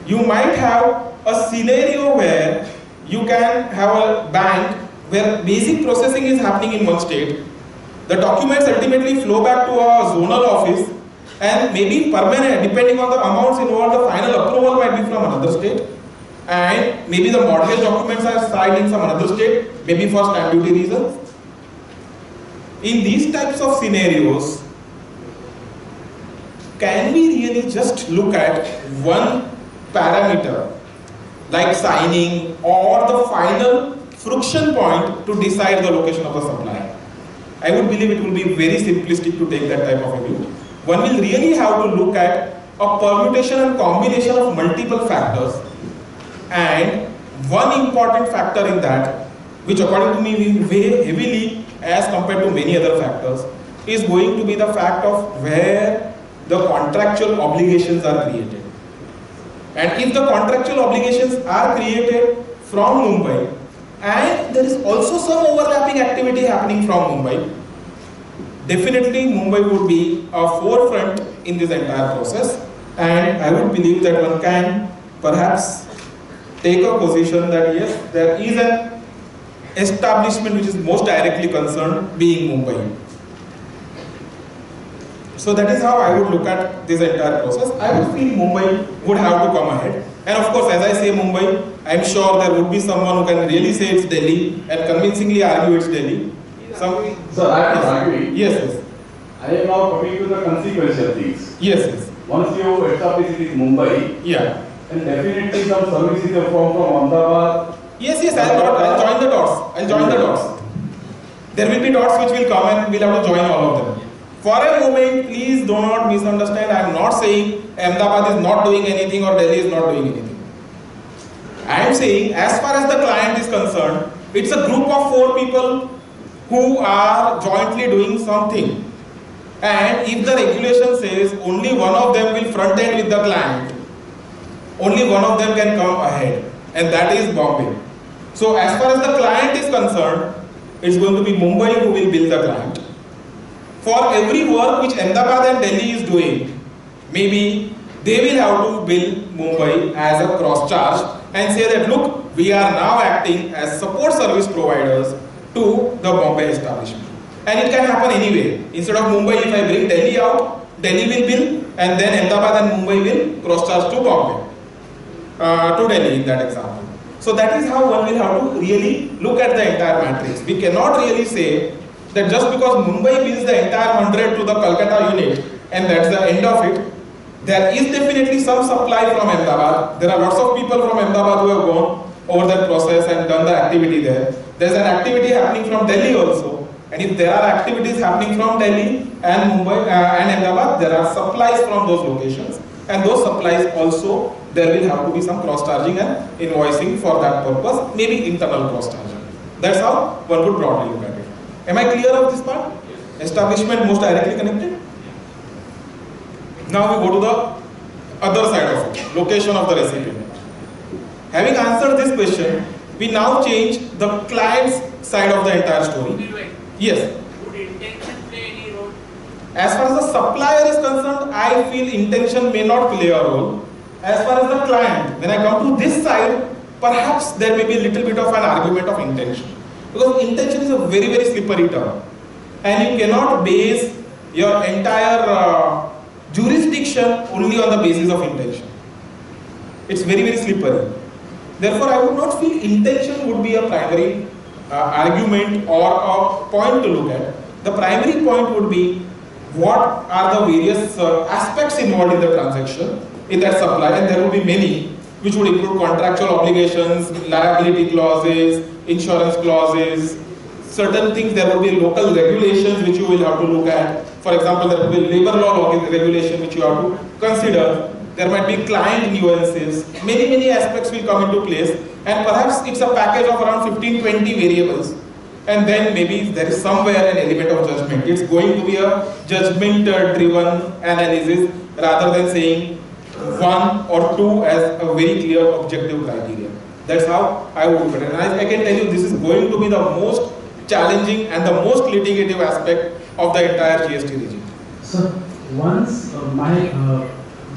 You might have a scenario where you can have a bank where basic processing is happening in one state. The documents ultimately flow back to a zonal office and maybe permanent, depending on the amounts involved, the final approval might be from another state. And maybe the mortgage documents are signed in some another state, maybe for stamp duty reasons. In these types of scenarios, can we really just look at one parameter like signing or the final friction point to decide the location of the supplier? I would believe it will be very simplistic to take that type of a view. One will really have to look at a permutation and combination of multiple factors, and one important factor in that, which according to me will weigh heavily as compared to many other factors, is going to be the fact of where the contractual obligations are created. And if the contractual obligations are created from Mumbai, and there is also some overlapping activity happening from Mumbai, definitely Mumbai would be a forefront in this entire process, and I would believe that one can perhaps take a position that yes, there is an establishment which is most directly concerned being Mumbai. So that is how I would look at this entire process. I would feel Mumbai would have to come ahead. And of course, as I say Mumbai, I am sure there would be someone who can really say it's Delhi and convincingly argue it's Delhi. Sir, I am arguing. Yes, yes. I am now coming to the consequential things. Yes, yes. Once you establish it in Mumbai, yeah, and definitely some services have come from Ahmedabad. Yes, yes, I'll join the dots. I'll join the dots. There will be dots which will come and we'll have to join all of them. For a moment, please do not misunderstand. I am not saying Ahmedabad is not doing anything or Delhi is not doing anything. I am saying, as far as the client is concerned, it's a group of 4 people who are jointly doing something. And if the regulation says only one of them will front end with the client, only one of them can come ahead, and that is Bombay. So as far as the client is concerned, it's going to be Mumbai who will bill the client. For every work which Ahmedabad and Delhi is doing, maybe they will have to bill Mumbai as a cross charge and say that look, we are now acting as support service providers to the Bombay establishment. And it can happen anyway. Instead of Mumbai, if I bring Delhi out, Delhi will bill, and then Ahmedabad and Mumbai will cross charge to Bombay, to Delhi in that example. So that is how one will have to really look at the entire matrix. We cannot really say that just because Mumbai bills the entire 100 to the Calcutta unit, and that's the end of it. There is definitely some supply from Ahmedabad. There are lots of people from Ahmedabad who have gone over that process and done the activity there. There's an activity happening from Delhi also. And if there are activities happening from Delhi and Mumbai and Ahmedabad, there are supplies from those locations. And those supplies also, there will have to be some cross-charging and invoicing for that purpose, maybe internal cross-charging. That's how one would broadly look at it. Am I clear of this part? Establishment most directly connected? Now we go to the other side of it, location of the recipient. Having answered this question, we now change the client's side of the entire story. Yes. Would intention play any role? As far as the supplier is concerned, I feel intention may not play a role. As far as the client, when I come to this side, perhaps there may be a little bit of an argument of intention. Because intention is a very, very slippery term. And you cannot base your entire jurisdiction only on the basis of intention. It's very, very slippery. Therefore, I would not feel intention would be a primary argument or a point to look at. The primary point would be what are the various aspects involved in the transaction, in that supply, and there would be many, which would include contractual obligations, liability clauses, insurance clauses, certain things. There would be local regulations which you will have to look at. For example, there would be labor law regulation which you have to consider. There might be client nuances. Many aspects will come into place, and perhaps it's a package of around 15-20 variables. And then maybe there is somewhere an element of judgment. It's going to be a judgment-driven analysis rather than saying one or two as a very clear objective criteria. That's how I would look at it. And I can tell you this is going to be the most challenging and the most litigative aspect of the entire GST regime. So once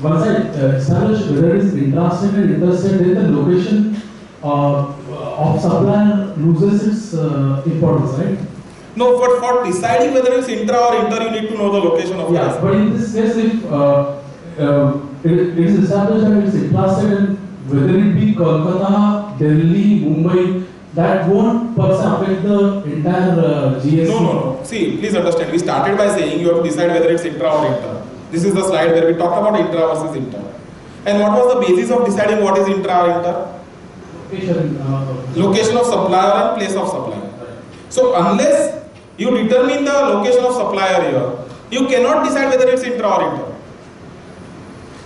once I establish whether it is intrastate and interstate, then the location of supplier loses its importance, right? No, but for deciding whether it's intra or inter, you need to know the location of the but in this case, if it is established that it is intrastate, and whether it be Kolkata, Delhi, Mumbai, that won't per se affect the entire GST. No. See, please understand. We started by saying you have to decide whether it's intra or inter. This is the slide where we talked about intra versus inter. And what was the basis of deciding what is intra or inter? Location of supplier and place of supplier. So unless you determine the location of supplier here, you cannot decide whether it's intra or inter.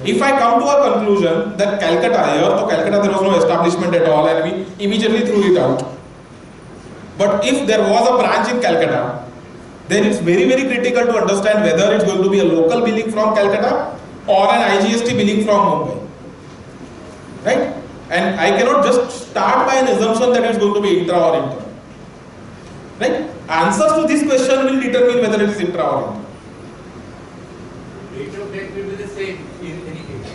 If I come to a conclusion that Calcutta here, so Calcutta there was no establishment at all and we immediately threw it out. But if there was a branch in Calcutta, then it's very, very critical to understand whether it's going to be a local billing from Calcutta or an IGST billing from Mumbai. Right? And I cannot just start by an assumption that it's going to be intra or inter. Right? Answers to this question will determine whether it is intra or inter. Rate of tax will be the same in any case.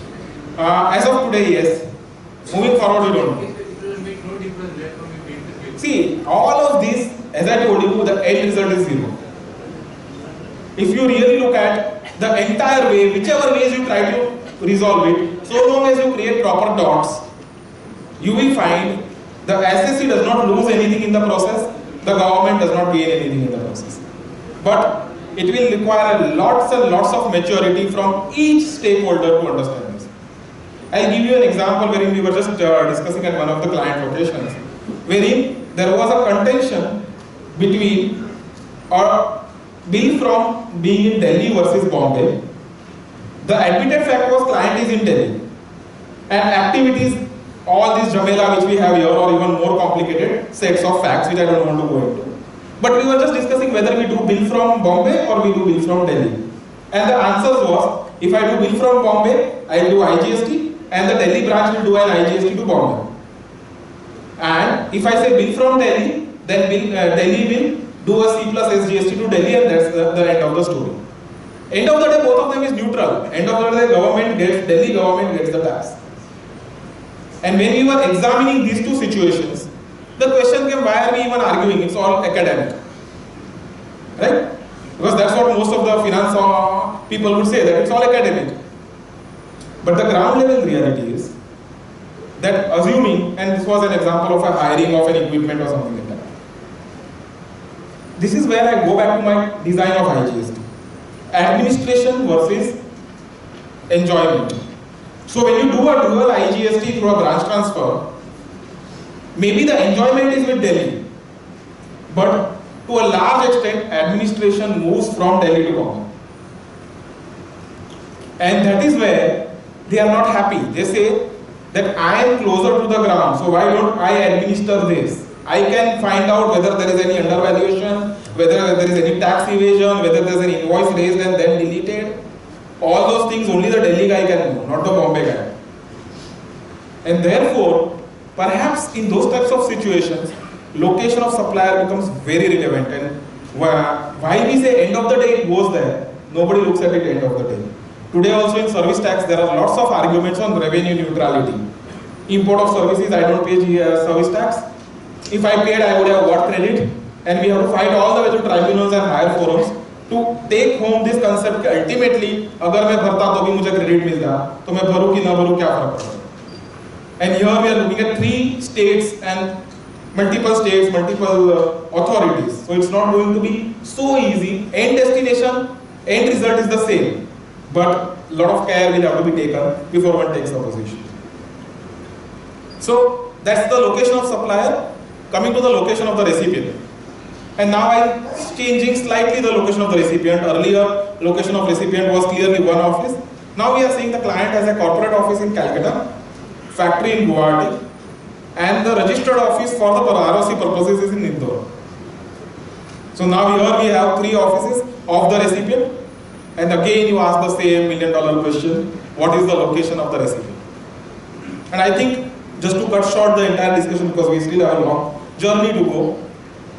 As of today, yes. Moving forward, we don't know. It will make no difference where from you pay the bill. See, all of this, as I told you, the end result is zero. If you really look at the entire way, whichever ways you try to resolve it, so long as you create proper dots, you will find the SSC does not lose anything in the process, the government does not gain anything in the process. But it will require lots and lots of maturity from each stakeholder to understand this. I'll give you an example wherein we were just discussing at one of the client locations, wherein there was a contention between a bill from being in Delhi versus Bombay. The admitted fact was client is in Delhi, and activities, all this jamela which we have here, or even more complicated sets of facts which I don't want to go into. But we were just discussing whether we do bill from Bombay or we do bill from Delhi. And the answer was, if I do bill from Bombay, I will do IGST, and the Delhi branch will do an IGST to Bombay. And if I say bill from Delhi, then Delhi will do a C plus SGST to Delhi, and that's the end of the story. End of the day, both of them is neutral. End of the day, Delhi government gets the tax. And when we were examining these two situations, the question came, why are we even arguing? It's all academic. Right? Because that's what most of the finance people would say, that it's all academic. But the ground level reality is that assuming, and this was an example of a hiring of an equipment or something like that. This is where I go back to my design of IGST. administration versus enjoyment. So when you do a dual IGST through a branch transfer, maybe the enjoyment is with Delhi, but to a large extent administration moves from Delhi to Bombay. And that is where they are not happy. They say that I am closer to the ground, so why don't I administer this? I can find out whether there is any undervaluation, whether there is any tax evasion, whether there is an invoice raised and then deleted. All those things only the Delhi guy can know, not the Bombay guy. And therefore, perhaps in those types of situations, location of supplier becomes very relevant. And why we say end of the day it goes there, nobody looks at it end of the day. Today also in service tax, there are lots of arguments on revenue neutrality. Import of services, I don't pay service tax. If I paid, I would have got credit. And we have to fight all the way to tribunals and higher forums to take home this concept. Ultimately, अगर मैं भरता तो भी मुझे credit मिल जाए, तो मैं भरूँ कि ना भरूँ क्या फर्क पड़ता है? And here we are looking at 3 states and multiple states, multiple authorities. So it's not going to be so easy. End destination, end result is the same. But a lot of care will have to be taken before one takes a position. So that's the location of supplier. Coming to the location of the recipient. And now I'm changing slightly the location of the recipient. Earlier, location of recipient was clearly one office. Now we are seeing the client has a corporate office in Calcutta, factory in Guwahati, and the registered office for the RRC purposes is in Indore. So now here we have 3 offices of the recipient. And again you ask the same million-dollar question, what is the location of the recipient? And I think, just to cut short the entire discussion because we still have a long journey to go,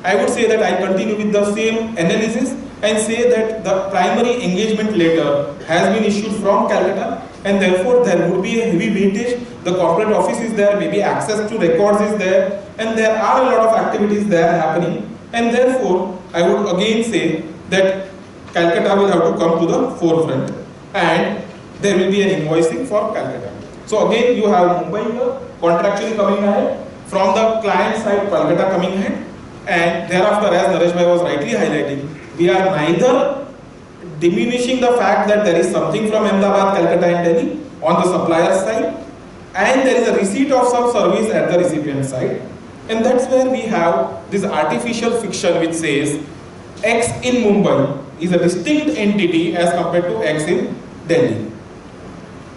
I would say that I continue with the same analysis and say that the primary engagement letter has been issued from Calcutta and therefore there would be a heavy weightage. The corporate office is there, maybe access to records is there, and there are a lot of activities there happening, and therefore I would again say that Calcutta will have to come to the forefront and there will be an invoicing for Calcutta. So again you have Mumbai here, contractually coming ahead, from the client side Calcutta coming ahead, and thereafter, as Naresh Bhai was rightly highlighting, we are neither diminishing the fact that there is something from Ahmedabad, Calcutta and Delhi on the supplier side, and there is a receipt of some service at the recipient side, and that's where we have this artificial fiction which says X in Mumbai is a distinct entity as compared to X in Delhi.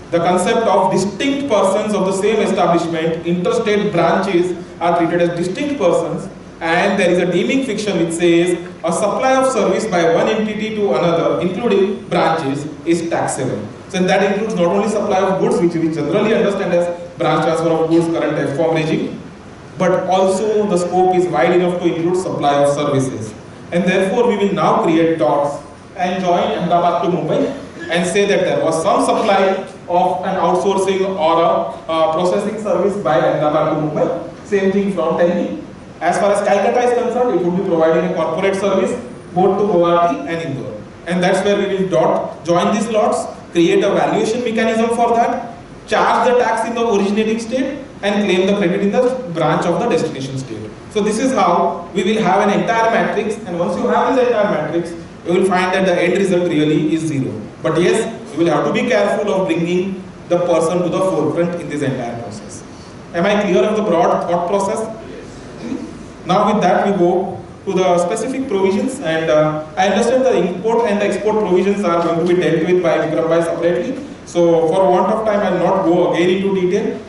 The concept of distinct persons of the same establishment, interstate branches are treated as distinct persons, and there is a deeming fiction which says a supply of service by one entity to another, including branches, is taxable. So that includes not only supply of goods, which we generally understand as branch transfer of goods, current F-form regime, but also the scope is wide enough to include supply of services. And therefore we will now create dots and join Ahmedabad to Mumbai and say that there was some supply of an outsourcing or a processing service by Ahmedabad to Mumbai. Same thing from Delhi. As far as Calcutta is concerned, it would be providing a corporate service both to Guwahati and Indore. And that's where we will join these lots, create a valuation mechanism for that, charge the tax in the originating state and claim the credit in the branch of the destination state. So this is how we will have an entire matrix, and once you have this entire matrix, you will find that the end result really is 0. But yes, you will have to be careful of bringing the person to the forefront in this entire process. Am I clear of the broad thought process? Now with that we go to the specific provisions, and I understand the import and the export provisions are going to be dealt with by Vikram Bhai separately. So for want of time I will not go again into detail.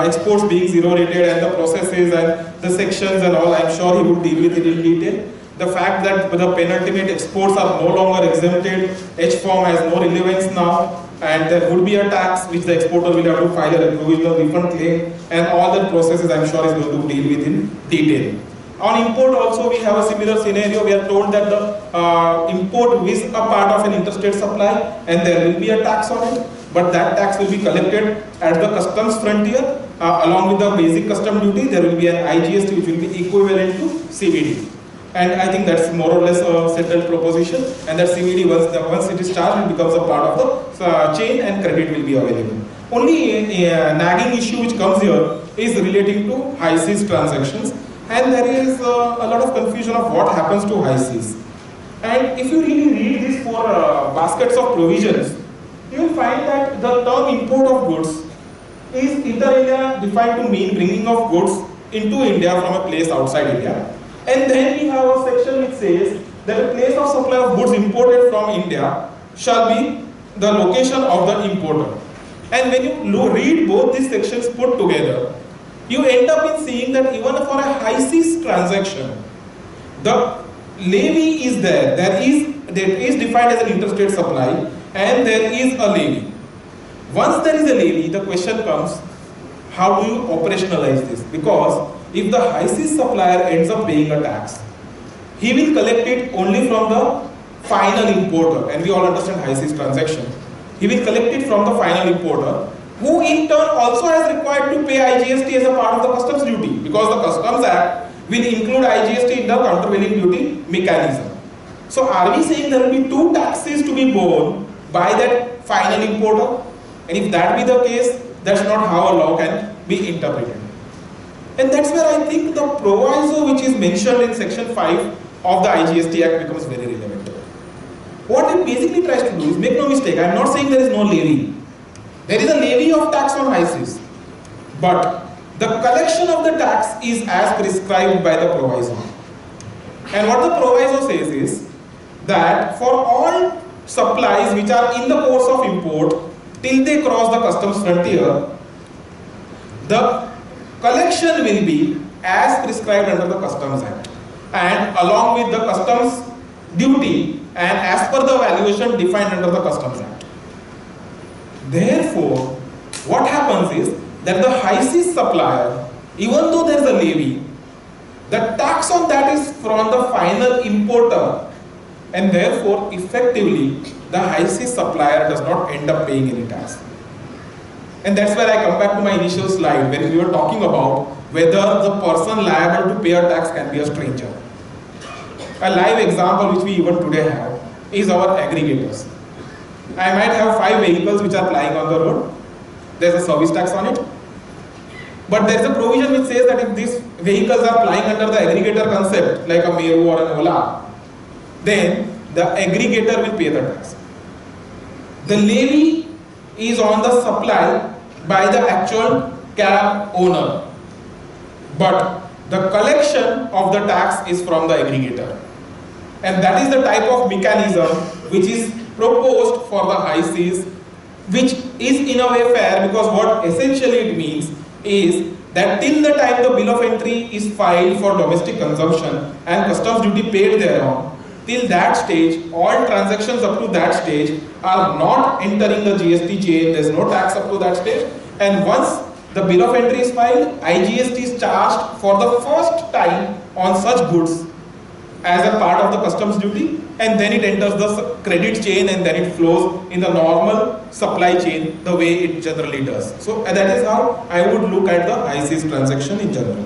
Exports being 0 rated and the processes and the sections and all, I am sure he would deal with it in detail. The fact that the penultimate exports are no longer exempted, H-form has no relevance now, and there would be a tax which the exporter will have to file a provisional refund claim, and all that processes I am sure is going to deal with in detail. On import also we have a similar scenario. We are told that the import is a part of an interstate supply and there will be a tax on it, but that tax will be collected at the customs frontier along with the basic custom duty. There will be an IGST which will be equivalent to CVD. And I think that's more or less a settled proposition, and that CVD once it is charged, it becomes a part of the chain and credit will be available. Only a nagging issue which comes here is relating to high seas transactions. And there is a lot of confusion of what happens to high seas. And if you really read these four baskets of provisions, you will find that the term import of goods is inter alia defined to mean bringing of goods into India from a place outside India. And then we have a section which says that the place of supply of goods imported from India shall be the location of the importer. And when you read both these sections put together, you end up in seeing that even for a high seas transaction, the levy is there. That is defined as an interstate supply, and there is a levy. Once there is a levy, the question comes, how do you operationalize this? Because if the high seas supplier ends up paying a tax, he will collect it only from the final importer, and we all understand high seas transaction. He will collect it from the final importer, who in turn also has required to pay IGST as a part of the customs duty, because the Customs Act will include IGST in the countervailing duty mechanism. So are we saying there will be two taxes to be borne by that final importer? And if that be the case, that's not how a law can be interpreted. And that's where I think the proviso which is mentioned in section 5 of the IGST Act becomes very relevant. What it basically tries to do is, make no mistake, I am not saying there is no levy. There is a levy of tax on high seas, but the collection of the tax is as prescribed by the proviso. And what the proviso says is that for all supplies which are in the course of import till they cross the customs frontier, the collection will be as prescribed under the Customs Act and along with the customs duty and as per the valuation defined under the Customs Act. Therefore, what happens is that the high seas supplier, even though there is a levy, the tax on that is from the final importer, and therefore effectively the high seas supplier does not end up paying any tax. And that's where I come back to my initial slide when we were talking about whether the person liable to pay a tax can be a stranger. A live example which we even today have is our aggregators. I might have 5 vehicles which are plying on the road. There's a service tax on it. But there's a provision which says that if these vehicles are plying under the aggregator concept, like a Meru or an Ola, then the aggregator will pay the tax. The levy is on the supply by the actual cab owner, but the collection of the tax is from the aggregator. And that is the type of mechanism which is proposed for the high seas, which is in a way fair, because what essentially it means is that till the time the bill of entry is filed for domestic consumption and customs duty paid thereon, till that stage, all transactions up to that stage are not entering the GST chain, there is no tax up to that stage, and once the bill of entry is filed, IGST is charged for the first time on such goods as a part of the customs duty, and then it enters the credit chain and then it flows in the normal supply chain the way it generally does. So that is how I would look at the high seas transaction in general.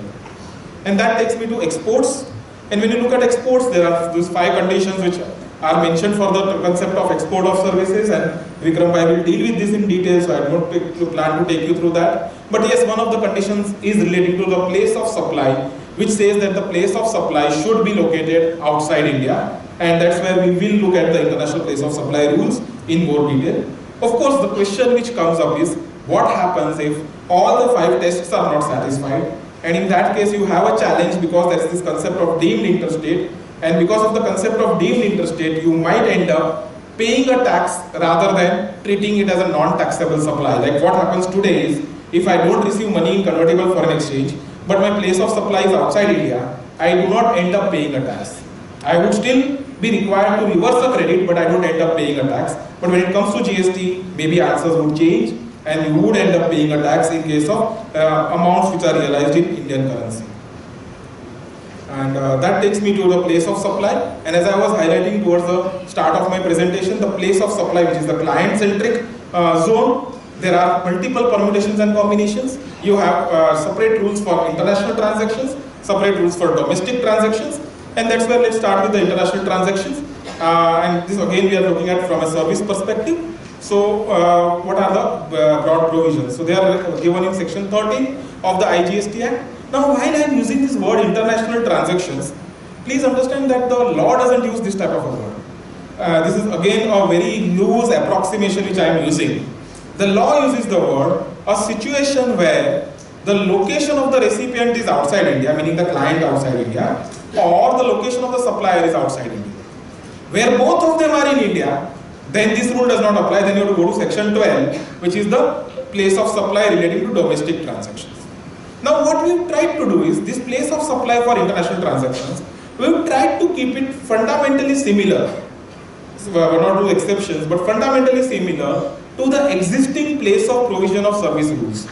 And that takes me to exports. And when you look at exports, there are those 5 conditions which are mentioned for the concept of export of services, and Vikram Bhai will deal with this in detail, so I don't plan to take you through that. But yes, one of the conditions is relating to the place of supply, which says that the place of supply should be located outside India, and that's where we will look at the international place of supply rules in more detail. Of course, the question which comes up is, what happens if all the 5 tests are not satisfied? And in that case, you have a challenge, because there is this concept of deemed interstate, and because of the concept of deemed interstate, you might end up paying a tax rather than treating it as a non-taxable supply. Like what happens today is, if I don't receive money in convertible foreign exchange, but my place of supply is outside India, I do not end up paying a tax. I would still be required to reverse the credit, but I don't end up paying a tax. But when it comes to GST, maybe answers would change, and you would end up paying a tax in case of amounts which are realized in Indian currency. And that takes me to the place of supply. And as I was highlighting towards the start of my presentation, the place of supply, which is the client-centric zone, there are multiple permutations and combinations. You have separate rules for international transactions, separate rules for domestic transactions, and that's where let's start with the international transactions. And this again we are looking at from a service perspective. So what are the broad provisions? So they are given in section 13 of the IGST Act. Now while I am using this word international transactions, please understand that the law doesn't use this type of a word. This is again a very loose approximation which I am using. The law uses the word a situation where the location of the recipient is outside India, meaning the client outside India, or the location of the supplier is outside India. Where both of them are in India, then this rule does not apply. Then you have to go to section 12, which is the place of supply relating to domestic transactions. Now what we have tried to do is, this place of supply for international transactions, we have tried to keep it fundamentally similar. Not two exceptions, but fundamentally similar to the existing place of provision of service rules.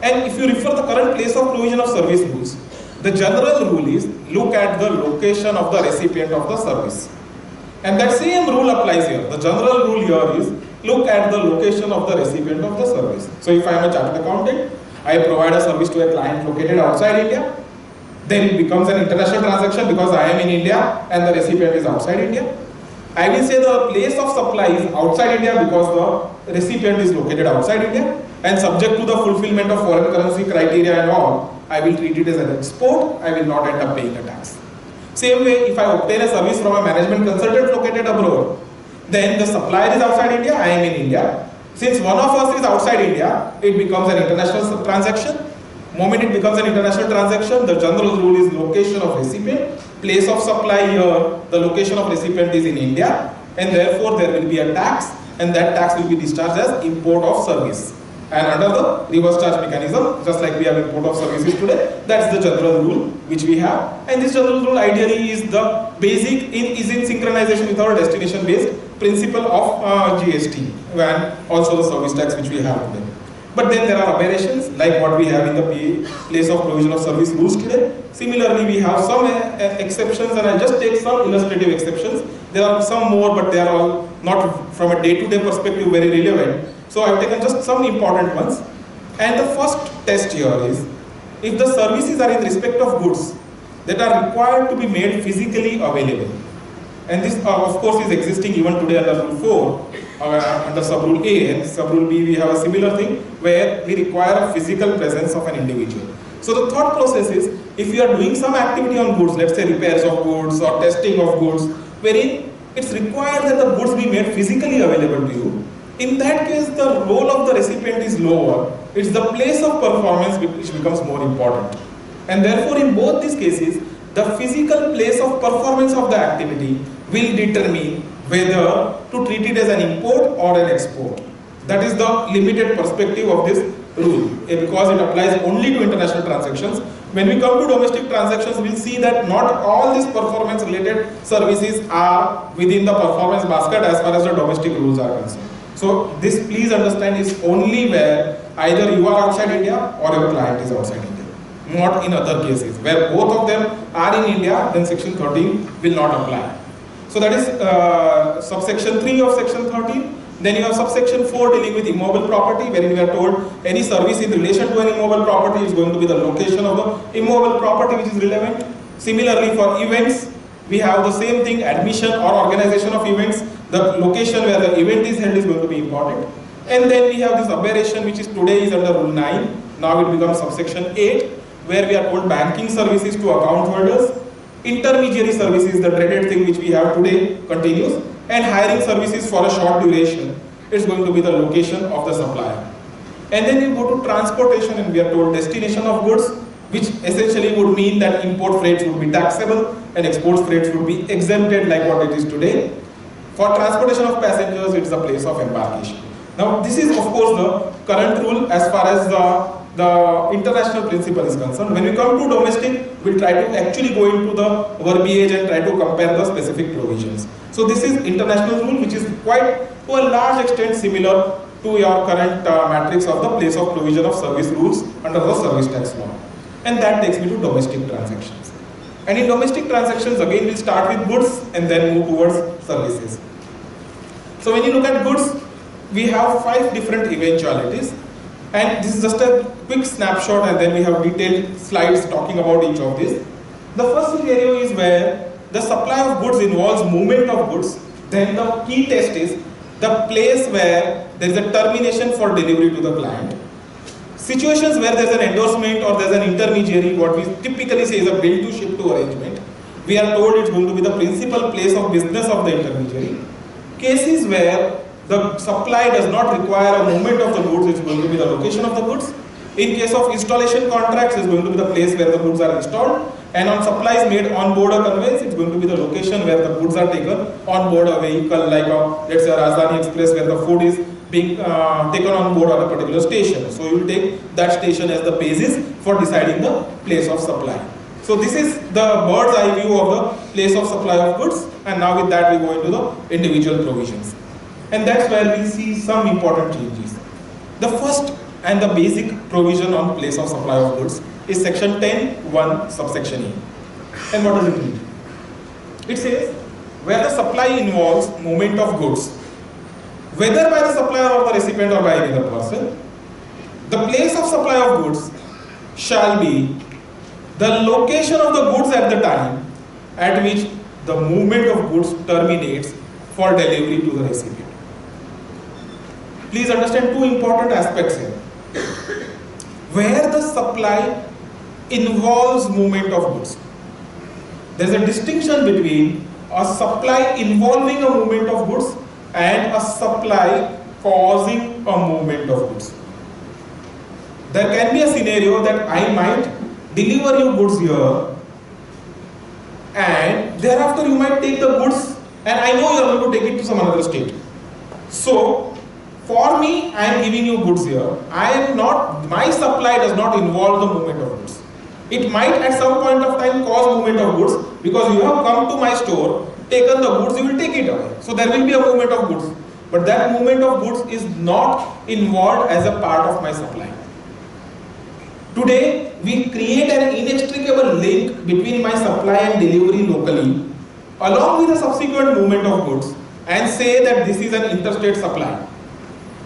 And if you refer the current place of provision of service rules, the general rule is look at the location of the recipient of the service. And that same rule applies here. The general rule here is look at the location of the recipient of the service. So if I am a chartered accountant, I provide a service to a client located outside India, then it becomes an international transaction because I am in India and the recipient is outside India. I will say the place of supply is outside India because the recipient is located outside India, and subject to the fulfillment of foreign currency criteria and all, I will treat it as an export. I will not end up paying a tax. Same way, if I obtain a service from a management consultant located abroad, then the supplier is outside India, I am in India. Since one of us is outside India, it becomes an international transaction. Moment it becomes an international transaction, the general rule is location of recipient. Place of supply here, the location of recipient is in India, and therefore there will be a tax, and that tax will be discharged as import of service. And under the reverse charge mechanism, just like we have import of services today, that's the general rule which we have. And this general rule ideally is the basic, is in synchronization with our destination based principle of GST, and also the service tax which we have today. But then there are aberrations like what we have in the place of provision of service rules today. Similarly, we have some exceptions, and I'll just take some illustrative exceptions. There are some more, but they are all not from a day-to-day perspective very relevant. So I've taken just some important ones. And the first test here is, if the services are in respect of goods that are required to be made physically available. And this of course is existing even today under Rule 4, under Sub-Rule A, and Sub-Rule B we have a similar thing where we require a physical presence of an individual. So the thought process is, if you are doing some activity on goods, let's say repairs of goods or testing of goods, wherein it's required that the goods be made physically available to you, in that case the role of the recipient is lower. It's the place of performance which becomes more important. And therefore in both these cases, the physical place of performance of the activity will determine whether to treat it as an import or an export. That is the limited perspective of this rule, because it applies only to international transactions. When we come to domestic transactions, we'll see that not all these performance related services are within the performance basket as far as the domestic rules are concerned. So this, please understand, is only where either you are outside India or your client is outside India. Not in other cases. Where both of them are in India, then section 13 will not apply. So that is subsection 3 of section 13. Then you have subsection 4 dealing with immobile property, wherein we are told any service in relation to an immobile property is going to be the location of the immobile property which is relevant. Similarly for events, we have the same thing, admission or organization of events. The location where the event is held is going to be important. And then we have this aberration which is today is under Rule 9. Now it becomes subsection 8, where we are told banking services to account holders, intermediary services, the dreaded thing which we have today, continues, and hiring services for a short duration, it's going to be the location of the supplier. And then you go to transportation, and we are told destination of goods, which essentially would mean that import freights would be taxable and export freights would be exempted like what it is today. For transportation of passengers, it's the place of embarkation. Now this is of course the current rule as far as the international principle is concerned. When we come to domestic, we'll try to actually go into the verbiage and try to compare the specific provisions. So this is international rule, which is quite to a large extent similar to your current matrix of the place of provision of service rules under the service tax law. And that takes me to domestic transactions. And in domestic transactions, again we'll start with goods and then move towards services. So when you look at goods, we have 5 different eventualities. And this is just a quick snapshot, and then we have detailed slides talking about each of these. The first scenario is where the supply of goods involves movement of goods. Then the key test is the place where there is a termination for delivery to the client. Situations where there is an endorsement or there is an intermediary, what we typically say is a bill to ship to arrangement, we are told it's going to be the principal place of business of the intermediary. Cases where the supply does not require a movement of the goods, it's going to be the location of the goods. In case of installation contracts, it's going to be the place where the goods are installed. And on supplies made on board a conveyance, it's going to be the location where the goods are taken on board a vehicle, like let's say a Rajdhani Express, where the food is being taken on board on a particular station. So you will take that station as the basis for deciding the place of supply. So this is the bird's eye view of the place of supply of goods, and now with that we go into the individual provisions. And that's where we see some important changes. The first and the basic provision on place of supply of goods is section 10(1) subsection E. And what does it mean? It says, where the supply involves movement of goods, whether by the supplier or the recipient or by any other person, the place of supply of goods shall be the location of the goods at the time at which the movement of goods terminates for delivery to the recipient. Please understand two important aspects here. Where the supply involves movement of goods, there is a distinction between a supply involving a movement of goods and a supply causing a movement of goods. There can be a scenario that I might deliver you goods here, and thereafter you might take the goods, and I know you are going to take it to some another state. So for me, I am giving you goods here. My supply does not involve the movement of goods. It might at some point of time cause movement of goods, because you have come to my store, taken the goods, you will take it away. So there will be a movement of goods. But that movement of goods is not involved as a part of my supply. Today, we create an inextricable link between my supply and delivery locally, along with the subsequent movement of goods, and say that this is an interstate supply.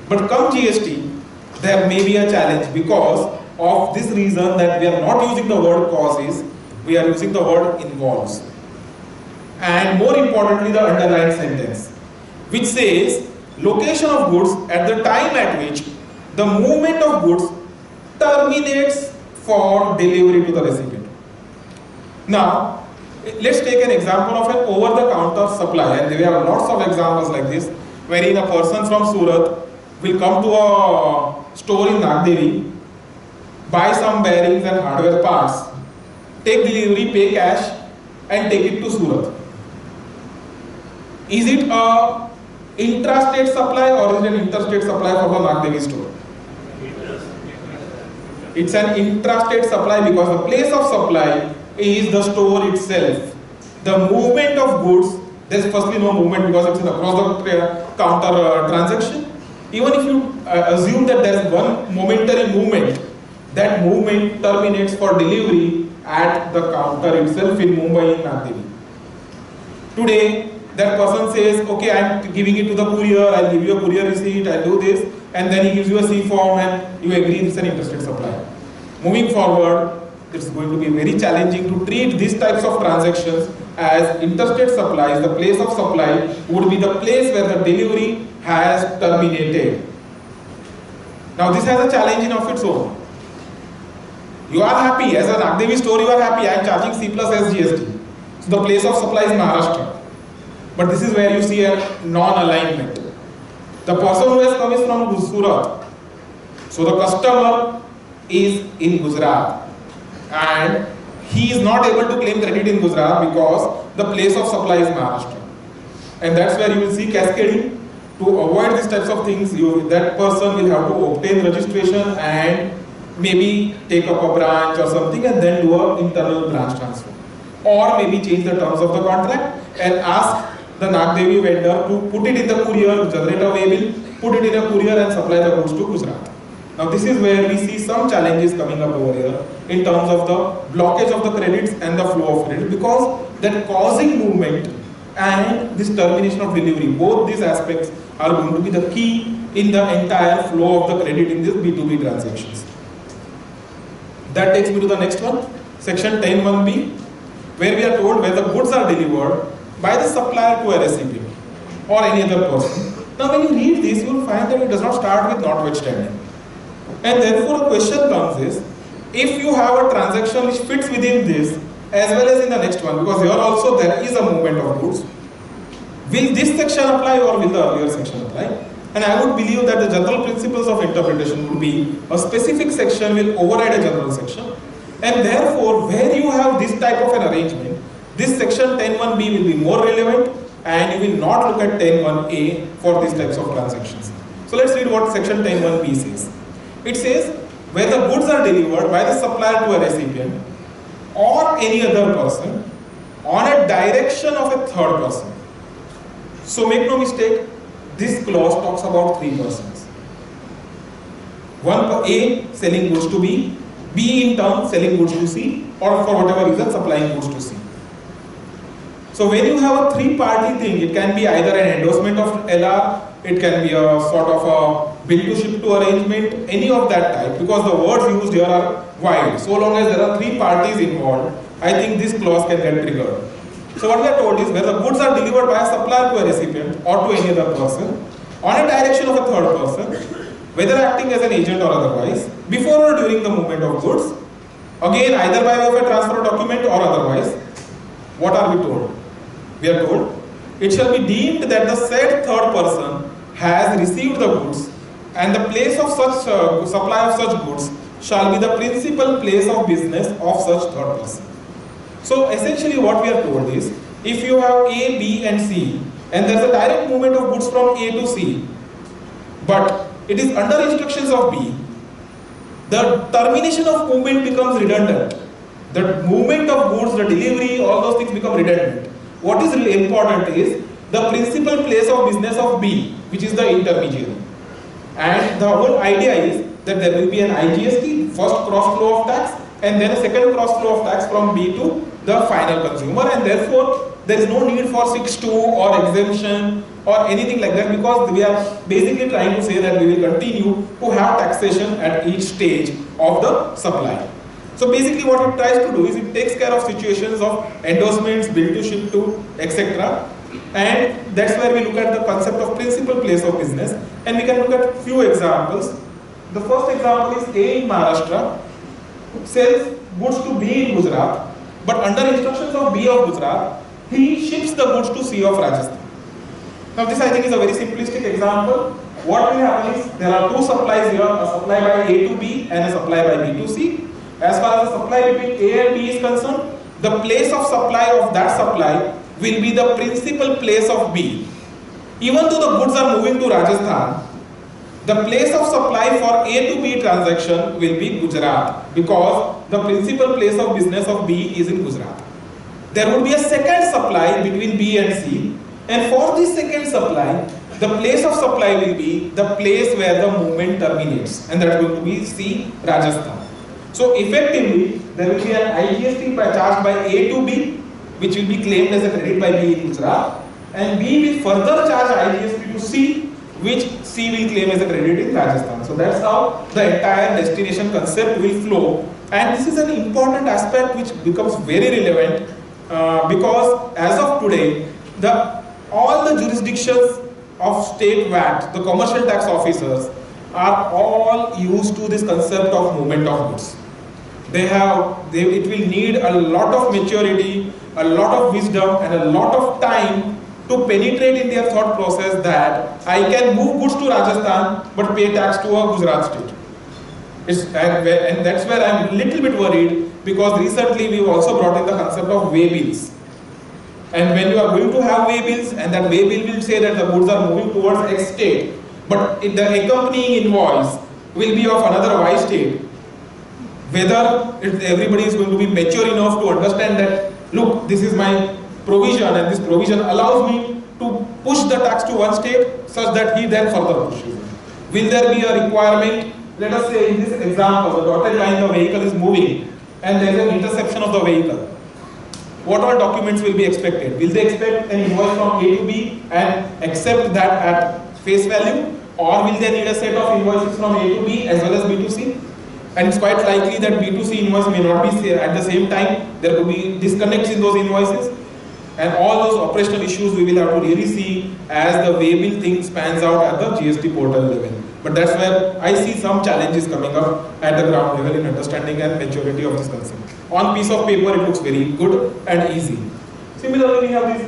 But come GST, there may be a challenge because of this reason that we are not using the word causes, we are using the word involves. And more importantly, the underlying sentence, which says location of goods at the time at which the movement of goods terminates for delivery to the recipient. Now, let's take an example of an over-the-counter supply, and there are lots of examples like this, wherein a person from Surat will come to a store in Nagdevi, buy some bearings and hardware parts, take delivery, pay cash, and take it to Surat. Is it a intrastate supply or is it an interstate supply for the Nagdevi store? It's an intrastate supply because the place of supply is the store itself. The movement of goods, there's firstly no movement because it's an across the counter transaction. Even if you assume that there's one momentary movement, that movement terminates for delivery at the counter itself in Mumbai in Nagdevi. Today, that person says, okay, I'm giving it to the courier, I'll give you a courier receipt, I'll do this, and then he gives you a C form and you agree it's an interstate supply. Moving forward, it's going to be very challenging to treat these types of transactions as interstate supplies. The place of supply would be the place where the delivery has terminated. Now this has a challenge in of its own. You are happy, as an Nagdevi store you are happy, I am charging C plus S GST. So the place of supply is Maharashtra. But this is where you see a non-alignment. The person who has come is from Surat. So the customer is in Gujarat and he is not able to claim credit in Gujarat because the place of supply is Maharashtra. And that's where you will see cascading. To avoid these types of things, that person will have to obtain registration and maybe take up a branch or something and then do an internal branch transfer. Or maybe change the terms of the contract and ask the Nagdevi vendor to put it in the courier, generate a waybill, put it in a courier and supply the goods to Gujarat. Now this is where we see some challenges coming up over here in terms of the blockage of the credits and the flow of credit, because that causing movement and this termination of delivery, both these aspects are going to be the key in the entire flow of the credit in these B2B transactions. That takes me to the next one, section 10(1)(b), where we are told where the goods are delivered by the supplier to a recipient or any other person. Now when you read this, you will find that it does not start with notwithstanding. And therefore a question comes is, if you have a transaction which fits within this, as well as in the next one, because here also there is a movement of goods. Will this section apply or will the earlier section apply? And I would believe that the general principles of interpretation would be a specific section will override a general section, and therefore where you have this type of an arrangement, this section 10(1)(b) will be more relevant, and you will not look at 10(1)(a) for these types of transactions. So let's read what section 10(1)(b) says. It says, where the goods are delivered by the supplier to a recipient or any other person on a direction of a third person. So make no mistake, this clause talks about three persons. One, A, selling goods to B, B in turn selling goods to C, or for whatever reason supplying goods to C. So when you have a three-party thing, it can be either an endorsement of LR, it can be a sort of a bill to ship to arrangement, any of that type, because the words used here are wide. So long as there are three parties involved, I think this clause can get triggered. So what we are told is, where the goods are delivered by a supplier to a recipient or to any other person on a direction of a third person, whether acting as an agent or otherwise, before or during the movement of goods, again either by way of a transfer document or otherwise, what are we told? We are told, it shall be deemed that the said third person has received the goods, and the place of such supply of such goods shall be the principal place of business of such third person. So essentially what we are told is, if you have A, B and C, and there is a direct movement of goods from A to C, but it is under instructions of B, the termination of movement becomes redundant. The movement of goods, the delivery, all those things become redundant. What is really important is the principal place of business of B, which is the intermediary. And the whole idea is that there will be an IGST, first cross flow of tax, and then a second cross flow of tax from B to the final consumer, and therefore there is no need for 6(2) or exemption or anything like that, because we are basically trying to say that we will continue to have taxation at each stage of the supply. So basically what it tries to do is it takes care of situations of endorsements, bill to ship to, etc. And that's where we look at the concept of principal place of business, and we can look at few examples. The first example is A in Maharashtra sells goods to B in Gujarat, but under instructions of B of Gujarat, he ships the goods to C of Rajasthan. Now this I think is a very simplistic example. What will happen is, there are two supplies here, a supply by A to B and a supply by B to C. As far as the supply between A and B is concerned, the place of supply of that supply will be the principal place of B. Even though the goods are moving to Rajasthan, the place of supply for A to B transaction will be Gujarat, because the principal place of business of B is in Gujarat. There would be a second supply between B and C, and for this second supply, the place of supply will be the place where the movement terminates, and that is going to be C, Rajasthan. So effectively, there will be an IGST charged by A to B, which will be claimed as a credit by B in Gujarat, and B will further charge IGST to C, which C will claim as a credit in Rajasthan. So that's how the entire destination concept will flow, and this is an important aspect which becomes very relevant because as of today, all the jurisdictions of state VAT, the commercial tax officers, are all used to this concept of movement of goods. It will need a lot of maturity, a lot of wisdom and a lot of time to penetrate in their thought process that I can move goods to Rajasthan but pay tax to a Gujarat state. And that's where I'm a little bit worried, because recently we've also brought in the concept of way bills. And when you are going to have way bills, and that way bill will say that the goods are moving towards X state, but the accompanying invoice will be of another Y state, whether everybody is going to be mature enough to understand that, look, this is my provision and this provision allows me to push the tax to one state such that he then further pushes it. Will there be a requirement? Let us say in this example, the dotted line, the vehicle is moving and there is an interception of the vehicle. What all documents will be expected? Will they expect an invoice from A to B and accept that at face value? Or will they need a set of invoices from A to B as well as B to C? And it's quite likely that B to C invoice may not be at the same time. There could be disconnects in those invoices. And all those operational issues we will have to really see as the way bill thing spans out at the GST portal level. But that's where I see some challenges coming up at the ground level in understanding and maturity of this concept. on piece of paper it looks very good and easy. Similarly, we have this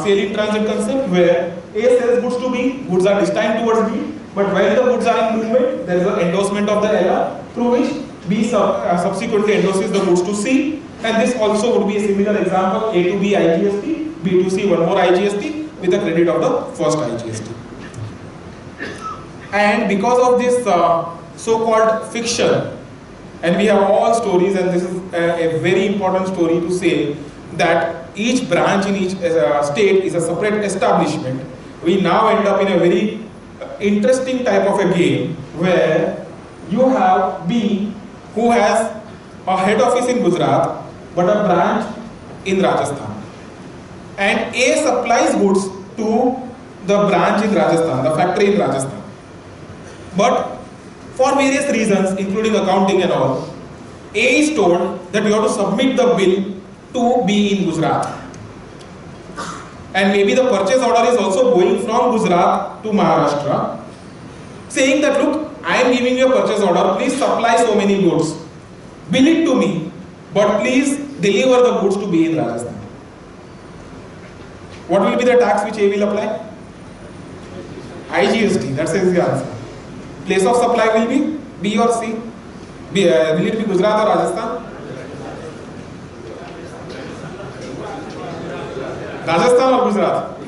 sale in transit concept where A sells goods to B, goods are destined towards B, but while the goods are in movement, there is an endorsement of the LR through which B subsequently endorses the goods to C, and this also would be a similar example: A to B IGST, B to C one more IGST with a credit of the first IGST. And because of this so-called fiction, and we have all stories, and this is a very important story to say that each branch in each state is a separate establishment, we now end up in a very interesting type of a game where you have B who has a head office in Gujarat but a branch in Rajasthan, and A supplies goods to the branch in Rajasthan, the factory in Rajasthan, but for various reasons including accounting and all, A is told that you have to submit the bill to B in Gujarat, and maybe the purchase order is also going from Gujarat to Maharashtra, saying that look, I am giving you a purchase order, please supply so many goods, bill it to me, but please deliver the goods to B in Rajasthan. What will be the tax which A will apply? IGST, that is the answer. Place of supply will be B or C? Will it be Gujarat or Rajasthan? Rajasthan or Gujarat?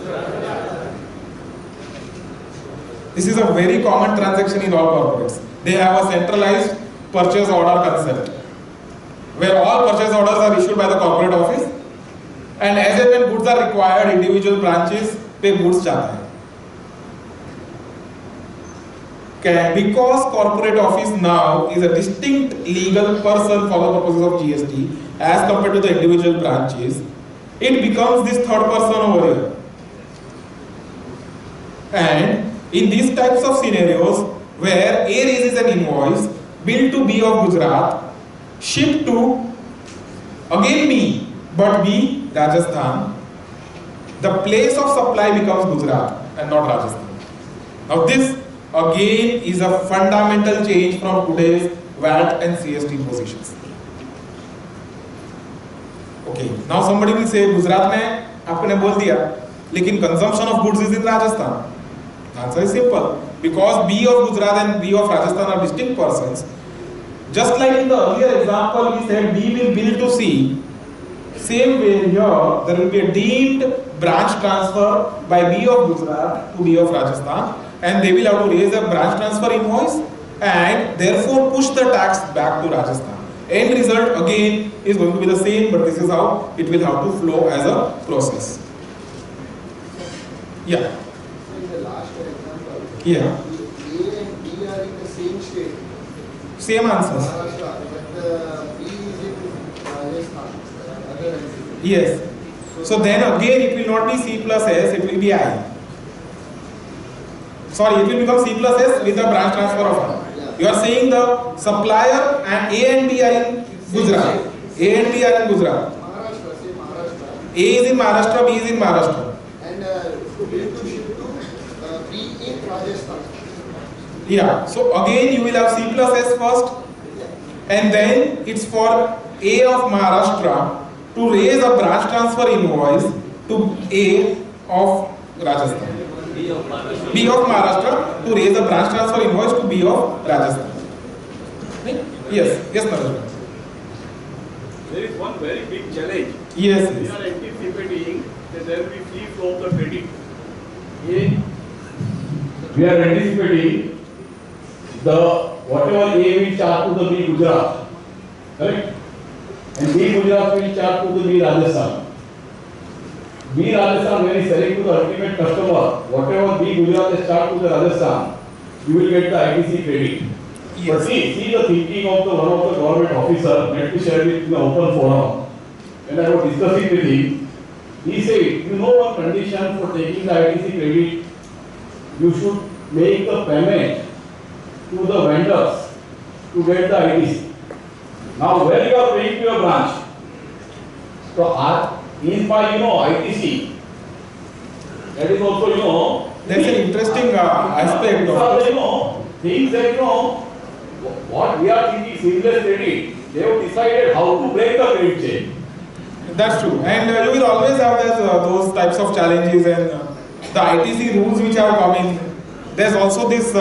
This is a very common transaction in all corporates. They have a centralized purchase order concept where all purchase orders are issued by the corporate office, and as and when goods are required, individual branches pay goods jata hai. Okay. Because corporate office now is a distinct legal person for the purposes of GST as compared to the individual branches, it becomes this third person over here. And in these types of scenarios where A raises an invoice, bill to B of Gujarat, shipped to again B, but B Rajasthan, the place of supply becomes Gujarat and not Rajasthan. Now this again is a fundamental change from today's VAT and CST positions. Okay, now somebody will say Gujarat में आपने बोल दिया, लेकिन consumption of goods is in Rajasthan. The answer is simple, because B of Gujarat and B of Rajasthan are distinct persons. Just like in the earlier example, we said B will bill to C. Same way here, there will be a deemed branch transfer by B of Gujarat to B of Rajasthan, and they will have to raise a branch transfer invoice and therefore push the tax back to Rajasthan. End result again is going to be the same, but this is how it will have to flow as a process. Yeah. So in the last example, Yeah. A and B are in the same state. Same answers. Maharashtra, but B is in Rajasthan. Other entity. Yes. So then again it will not be C plus S, it will be I. Sorry, it will become C plus S with a branch transfer of I. You are saying the supplier and A and B are in Gujarat. A and B are in Gujarat. Maharashtra, say Maharashtra. A is in Maharashtra, B is in Maharashtra. And bill to ship to B in Rajasthan. Yeah. So again you will have C plus S first, and then it's for A of Maharashtra to raise a branch transfer invoice to A of Rajasthan. B of Maharashtra to raise a branch transfer invoice to B of Rajasthan. Yes, yes, Narendra. There is one very big challenge. Yes, We yes. are anticipating that there will be free flow of the credit. A, we are anticipating the whatever A will charge to the B Gujarat, correct? And B Gujarat will charge to the B Rajasthan. B Rajasthan, when is selling to the ultimate customer, whatever B Gujarat has charged to the Rajasthan, you will get the ITC credit. Yes. But see the thinking of the one of the government officer. Let me share it in the open forum. When I was discussing with him, he said, you know one condition for taking the ITC credit, you should make the payment to the vendors to get the ITC. Now, where you are paying to your branch? So, is by ITC. That is also That's an interesting aspect these of are it. the, things that what we are thinking seamless credit. They have decided how to break the credit chain. That's true, and you will always have those types of challenges, and the ITC rules which have come in. There's also this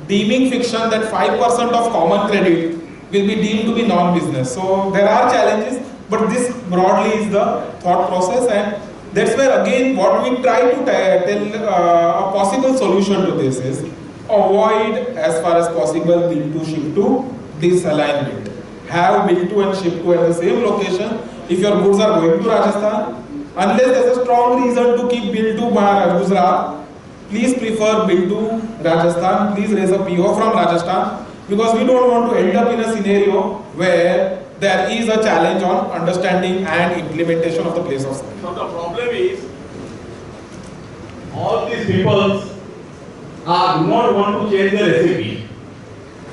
deeming fiction that 5% of common credit will be deemed to be non-business. So there are challenges, but this broadly is the thought process, and that's where again what we try to tell a possible solution to this is avoid as far as possible bill to ship to disalignment. Have bill to and ship to at the same location. If your goods are going to Rajasthan, unless there's a strong reason to keep bill to Gujarat, please prefer bill to Rajasthan. Please raise a PO from Rajasthan, because we don't want to end up in a scenario where there is a challenge on understanding and implementation of the place of service. So the problem is, all these people do not want to change their recipe.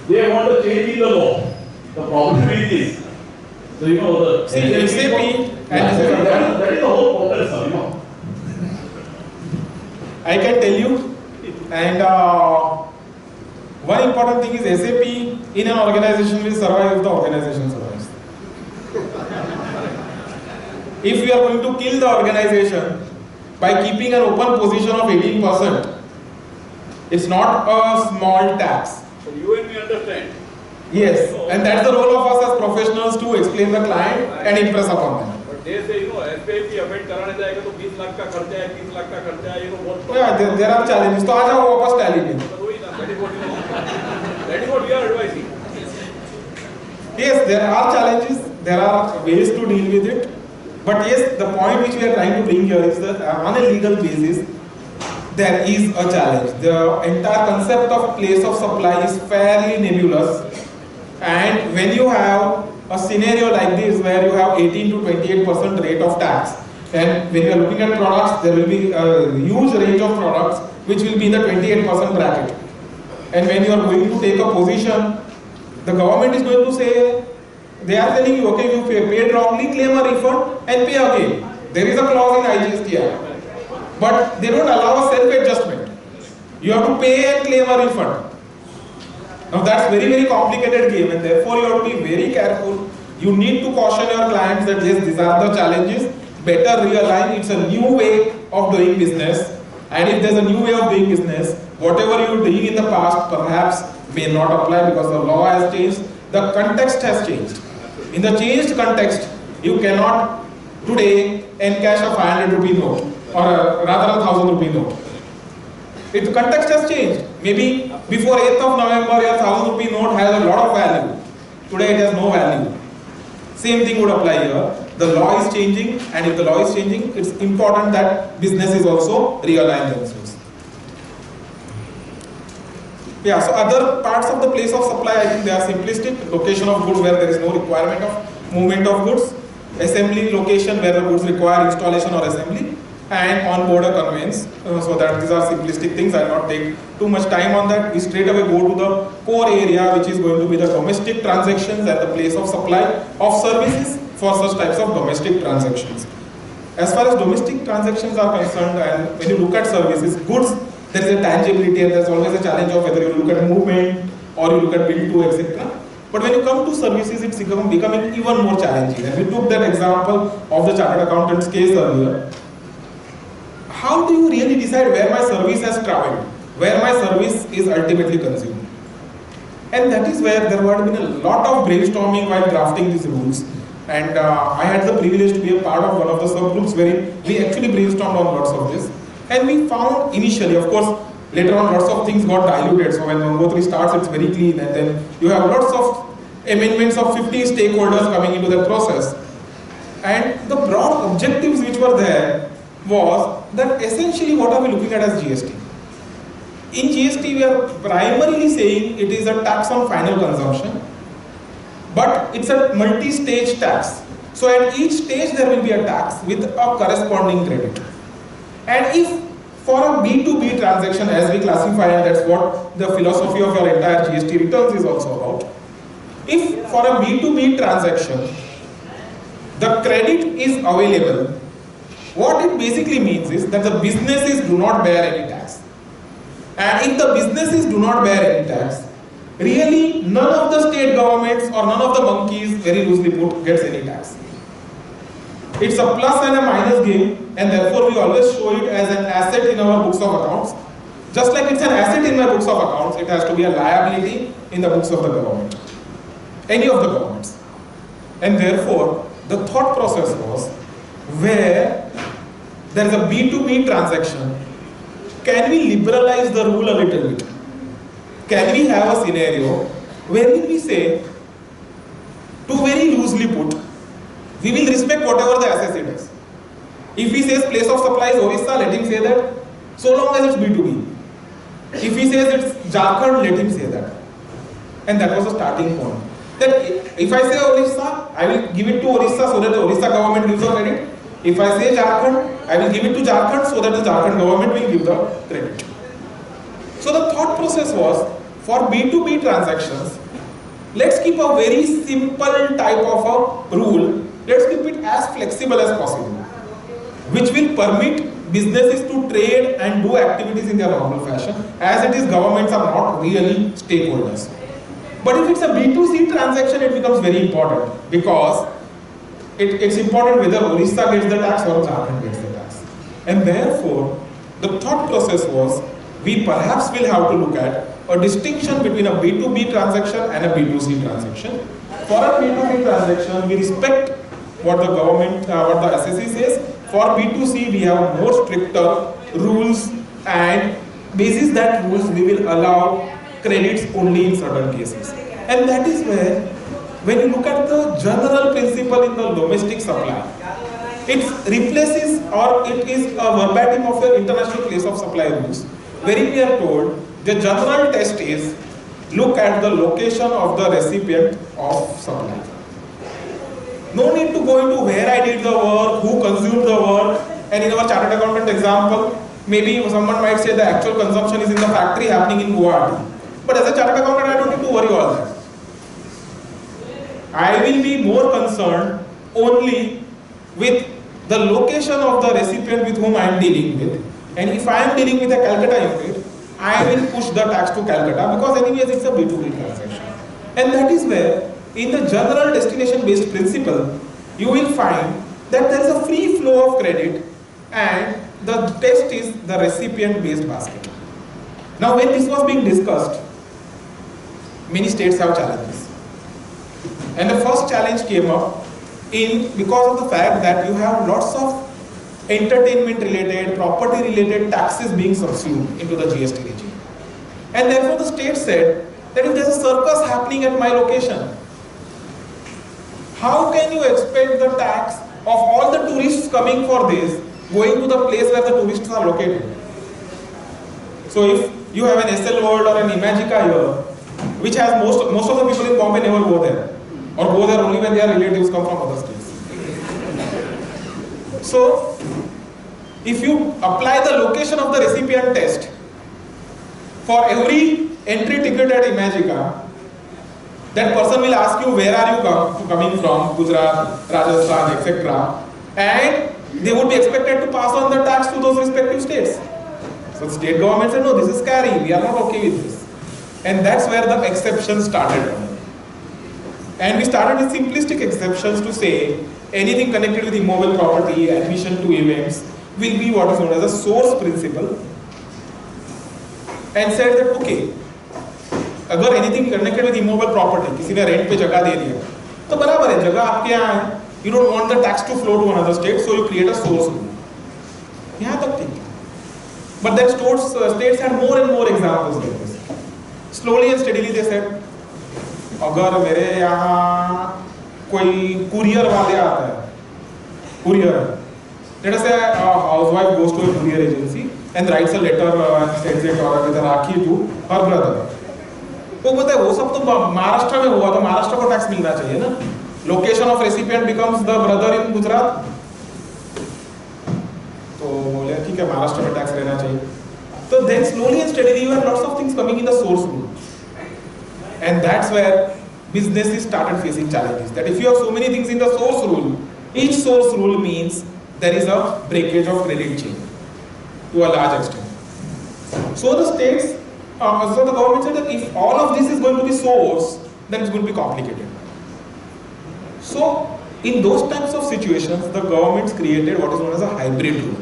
They want to change in the law. The problem is this. So you know the SAP and that is the whole problem, sir. You know. I can tell you, and one important thing is SAP in an organization will survive if the organization survives. If we are going to kill the organization by keeping an open position of 18%, it's not a small tax. So you and me understand. Yes, and that's the role of us as professionals to explain the client and impress upon them. But they say, you know, SPIP amend कराने जाएगा तो 20 लाख का खर्चा है, 30 लाख का खर्चा है, ये तो बहुत. Yeah, there are challenges. तो आ जाओ वापस टैली में. That is what we are advising. Yes, there are challenges. There are ways to deal with it. But yes, the point which we are trying to bring here is that on a legal basis, there is a challenge. The entire concept of place of supply is fairly nebulous. And when you have a scenario like this where you have 18 to 28% rate of tax, and when you are looking at products, there will be a huge range of products which will be in the 28% bracket. And when you are going to take a position, the government is going to say, they are telling you, okay, you paid wrongly, claim a refund and pay again. There is a clause in IGST Act. But they don't allow a self-adjustment. You have to pay and claim a refund. Now that's very, very complicated game, and therefore you have to be very careful. You need to caution your clients that yes, these are the challenges. Better realign. It's a new way of doing business. And if there's a new way of doing business, whatever you were doing in the past perhaps may not apply because the law has changed. The context has changed. In the changed context, you cannot today encash a 500 rupee note or rather a 1000 rupee note. If the context has changed, maybe before 8th of November, your 1000 rupee note has a lot of value. Today it has no value. Same thing would apply here. The law is changing, and if the law is changing, it's important that businesses also realign themselves. Yeah, so other parts of the place of supply, I think they are simplistic. Location of goods where there is no requirement of movement of goods. Assembly location where the goods require installation or assembly. And on-board conveyance. So that these are simplistic things. I will not take too much time on that. We straight away go to the core area, which is going to be the domestic transactions and the place of supply of services for such types of domestic transactions. As far as domestic transactions are concerned, and when you look at services, goods, there is a tangibility and there is always a challenge of whether you look at movement or you look at bill to, etc. But when you come to services, it's becoming even more challenging. And we took that example of the chartered accountant's case earlier. How do you really decide where my service has traveled, where my service is ultimately consumed? And that is where there would have been a lot of brainstorming while drafting these rules. And I had the privilege to be a part of one of the subgroups where we actually brainstormed on lots of this. And we found initially, of course, later on lots of things got diluted. So when 103 starts, it's very clean. And then you have lots of amendments of 50 stakeholders coming into that process. And the broad objectives which were there was that essentially what are we looking at as GST? In GST, we are primarily saying it is a tax on final consumption, but it's a multi-stage tax. So at each stage there will be a tax with a corresponding credit. And if for a B2B transaction, as we classify, and that's what the philosophy of your entire GST returns is also about, if for a B2B transaction the credit is available, what it basically means is that the businesses do not bear any tax. And if the businesses do not bear any tax, really none of the state governments or none of the monkeys, very loosely put, gets any tax. It's a plus and a minus game, and therefore we always show it as an asset in our books of accounts. Just like it's an asset in my books of accounts, it has to be a liability in the books of the government, any of the governments. And therefore, the thought process was, where there is a B2B transaction, can we liberalize the rule a little bit? Can we have a scenario wherein we say, to very loosely put, we will respect whatever the assessor does. If he says place of supply is Orissa, let him say that, so long as it's B2B. If he says it's Jharkhand, let him say that. And that was the starting point. That if I say Orissa, I will give it to Orissa so that the Orissa government gives the credit. If I say Jharkhand, I will give it to Jharkhand so that the Jharkhand government will give the credit. So the thought process was, for B2B transactions, let's keep a very simple type of a rule. Let's keep it as flexible as possible, which will permit businesses to trade and do activities in their normal fashion. As it is, governments are not really stakeholders. But if it's a B2C transaction, it becomes very important, because it's important whether Orissa gets the tax or Jharkhand gets the tax. And therefore, the thought process was, we perhaps will have to look at a distinction between a B2B transaction and a B2C transaction. For a B2B transaction, we respect what the government, what the SSC says. For B2C, we have more stricter rules, and basis that rules, we will allow credits only in certain cases. And that is where, when you look at the general principle in the domestic supply, it replaces, or it is a verbatim of the international place of supply rules, wherein we are told the general test is, look at the location of the recipient of supply. No need to go into where I did the work, who consumed the work, and in our chartered accountant example, maybe someone might say the actual consumption is in the factory happening in Guwahati. But as a chartered accountant, I don't need to worry all that. I will be more concerned only with the location of the recipient with whom I am dealing with. And if I am dealing with a Calcutta unit, I will push the tax to Calcutta, because anyways it's a B2B transaction. And that is where, in the general destination based principle, you will find that there is a free flow of credit, and the test is the recipient based basket. Now when this was being discussed, many states have challenges. And the first challenge came up because of the fact that you have lots of entertainment related, property related taxes being subsumed into the GST regime. And therefore the state said that if there is a circus happening at my location, how can you expect the tax of all the tourists coming for this going to the place where the tourists are located? So if you have an SL World or an Imagica here, which has most of the people in Bombay never go there, or go there only when their relatives come from other states. So if you apply the location of the recipient test for every entry ticket at Imagica, that person will ask you where are you coming from, Gujarat, Rajasthan, etc. And they would be expected to pass on the tax to those respective states. So the state government said, no, this is scary, we are not okay with this. And that's where the exception started. And we started with simplistic exceptions to say anything connected with immobile property, admission to events, will be what is known as a source principle, and said that okay, अगर anything connected with immobile property, किसी ने rent पे जगह दे दिया, तो बराबर है, जगह आपके यहाँ है, you don't want the tax to flow to another state, so you create a source rule. यहाँ तक ठीक है. But then states had more and more examples like this. Slowly and steadily they said, अगर मेरे यहाँ कोई courier वाले आता है, courier. Let us say a housewife goes to a courier agency and writes a letter and sends it or with a rakhi to her brother. तो बोलता है वो सब तो महाराष्ट्र में हुआ, तो महाराष्ट्र को टैक्स मिलना चाहिए ना. Location of recipient becomes the brother in Gujarat. तो बोले ठीक है महाराष्ट्र में टैक्स रहना चाहिए. So then slowly and steadily you have lots of things coming in the source rule. And that's where businesses started facing challenges. That if you have so many things in the source rule, each source rule means there is a breakage of credit chain to a large extent. So the states So the government said that if all of this is going to be source, then it's going to be complicated. So in those types of situations, the governments created what is known as a hybrid rule.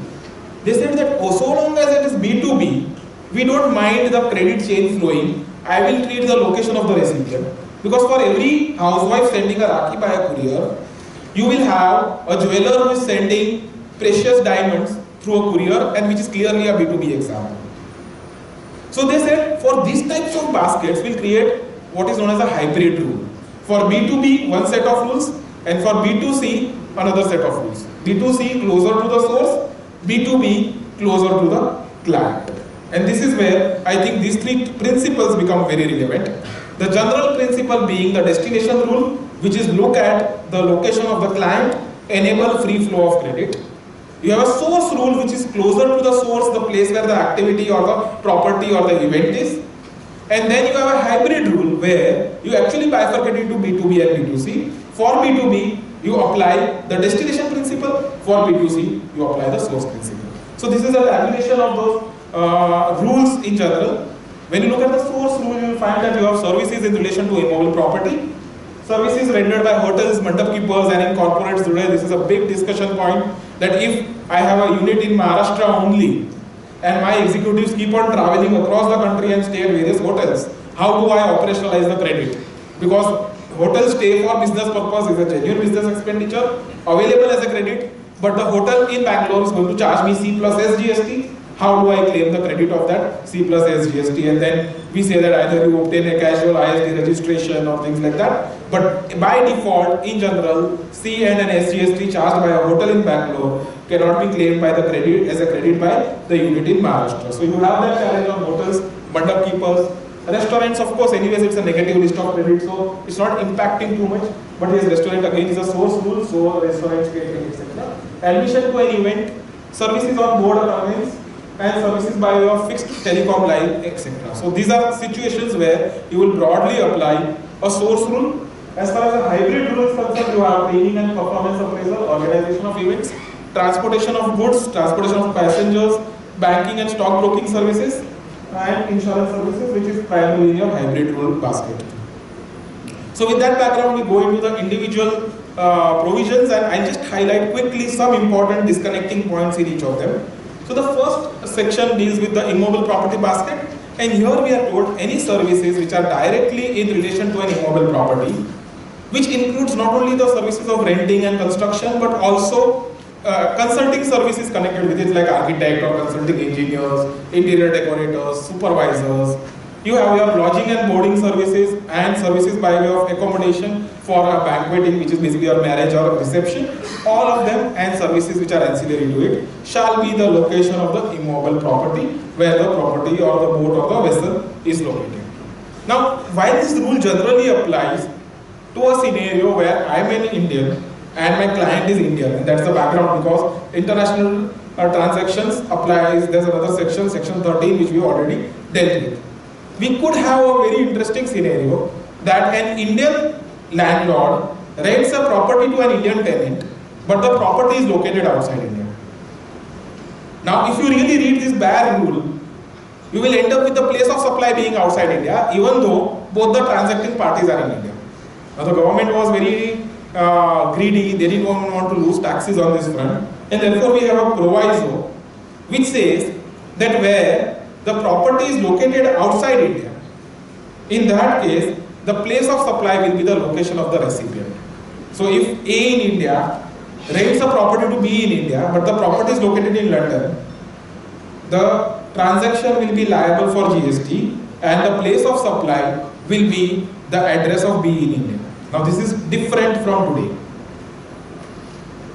They said that oh, so long as it is B2B, we don't mind the credit chain flowing. I will treat the location of the recipient. Because for every housewife sending a Rakhi by a courier, you will have a jeweler who is sending precious diamonds through a courier, and which is clearly a B2B example. So they said for these types of baskets, we'll create what is known as a hybrid rule. For B2B, one set of rules, and for B2C, another set of rules. B2C closer to the source, B2B closer to the client. And this is where I think these three principles become very relevant. The general principle being the destination rule, which is look at the location of the client, enable free flow of credit. You have a source rule which is closer to the source, the place where the activity or the property or the event is. And then you have a hybrid rule where you actually bifurcate into B2B and B2C. For B2B, you apply the destination principle. For B2C, you apply the source principle. So this is a tabulation of those rules in general. When you look at the source rule, you will find that you have services in relation to immobile property. Services rendered by hotels, mandap keepers and in corporates today. This is a big discussion point that if I have a unit in Maharashtra only and my executives keep on traveling across the country and stay at various hotels, how do I operationalize the credit? Because hotel stay for business purpose is a genuine business expenditure available as a credit, but the hotel in Bangalore is going to charge me C plus S GST. How do I claim the credit of that C plus S GST? And then we say that either you obtain a casual ISD registration or things like that. But by default, in general, C and an SGST charged by a hotel in Bangalore cannot be claimed by the credit as a credit by the unit in Maharashtra. So you have that challenge on hotels, mandap keepers, restaurants. Of course, anyways, it's a negative list of credit, so it's not impacting too much. But yes, restaurant again is a source rule, so restaurants, catering, etc. Admission to an event, services on board or conveyance, and services by way of fixed telecom line, etc. So these are situations where you will broadly apply a source rule. As far as a hybrid rule is concerned, you have training and performance appraisal, organization of events, transportation of goods, transportation of passengers, banking and stock broking services, and insurance services, which is primarily in your hybrid rule basket. So with that background, we go into the individual provisions, and I'll just highlight quickly some important disconnecting points in each of them. So the first section deals with the immobile property basket, and here we are told any services which are directly in relation to an immobile property, which includes not only the services of renting and construction, but also consulting services connected with it, like architect or consulting engineers, interior decorators, supervisors. You have your lodging and boarding services and services by way of accommodation for a banqueting, which is basically your marriage or reception. All of them and services which are ancillary to it shall be the location of the immobile property where the property or the boat or the vessel is located. Now, while this rule generally applies to a scenario where I am an Indian and my client is Indian, and that's the background because international transactions applies, there's another section, section 13, which we already dealt with. We could have a very interesting scenario that an Indian landlord rents a property to an Indian tenant, but the property is located outside India. Now, if you really read this bare rule, you will end up with the place of supply being outside India, even though both the transacting parties are in India. Now, the government was very greedy, they didn't want to lose taxes on this front, and therefore we have a proviso which says that where the property is located outside India, in that case, the place of supply will be the location of the recipient. So if A in India rents a property to B in India, but the property is located in London, the transaction will be liable for GST and the place of supply will be the address of B in India. Now this is different from today.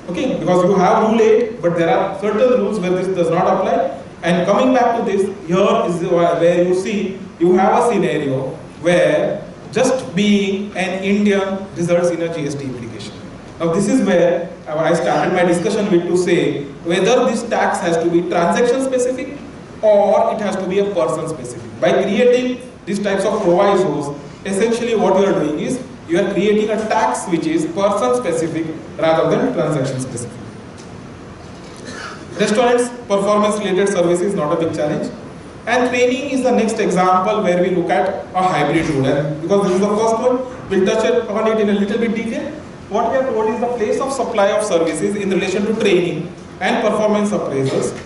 Okay, because you have rule 8, but there are certain rules where this does not apply. And coming back to this, here is where you see you have a scenario where just being an Indian results in a GST implication. Now this is where I started my discussion with to say whether this tax has to be transaction specific or it has to be a person specific. By creating these types of provisos, essentially what you are doing is you are creating a tax which is person specific rather than transaction specific. Restaurants, performance related services, not a big challenge. And training is the next example where we look at a hybrid rule. And because this is the first one, we'll touch upon it in a little bit detail. What we are told is the place of supply of services in relation to training and performance appraisals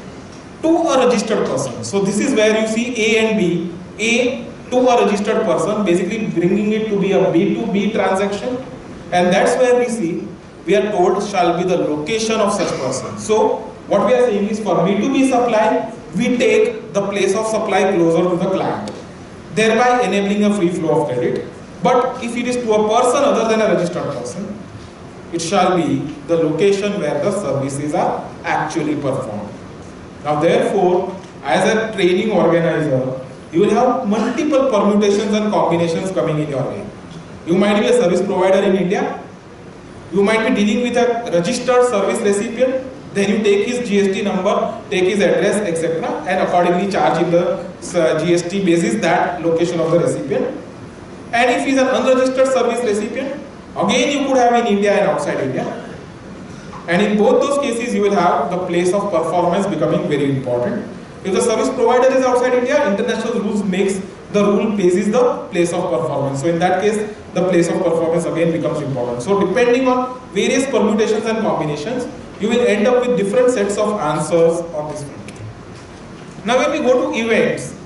to a registered person. So this is where you see A and B. A to a registered person, basically bringing it to be a B2B transaction. And that's where we see, we are told shall be the location of such person. So what we are saying is for B2B supply, we take the place of supply closer to the client, thereby enabling a free flow of credit. But if it is to a person other than a registered person, it shall be the location where the services are actually performed. Now therefore, as a training organizer, you will have multiple permutations and combinations coming in your way. You might be a service provider in India, you might be dealing with a registered service recipient, then you take his GST number, take his address, etc. and accordingly charge in the GST basis that location of the recipient. And if he is an unregistered service recipient, again you could have in India and outside India. And in both those cases you will have the place of performance becoming very important. If the service provider is outside India, international rules makes the rule basis the place of performance. So in that case, the place of performance again becomes important. So depending on various permutations and combinations, you will end up with different sets of answers on this front. Now when we go to events,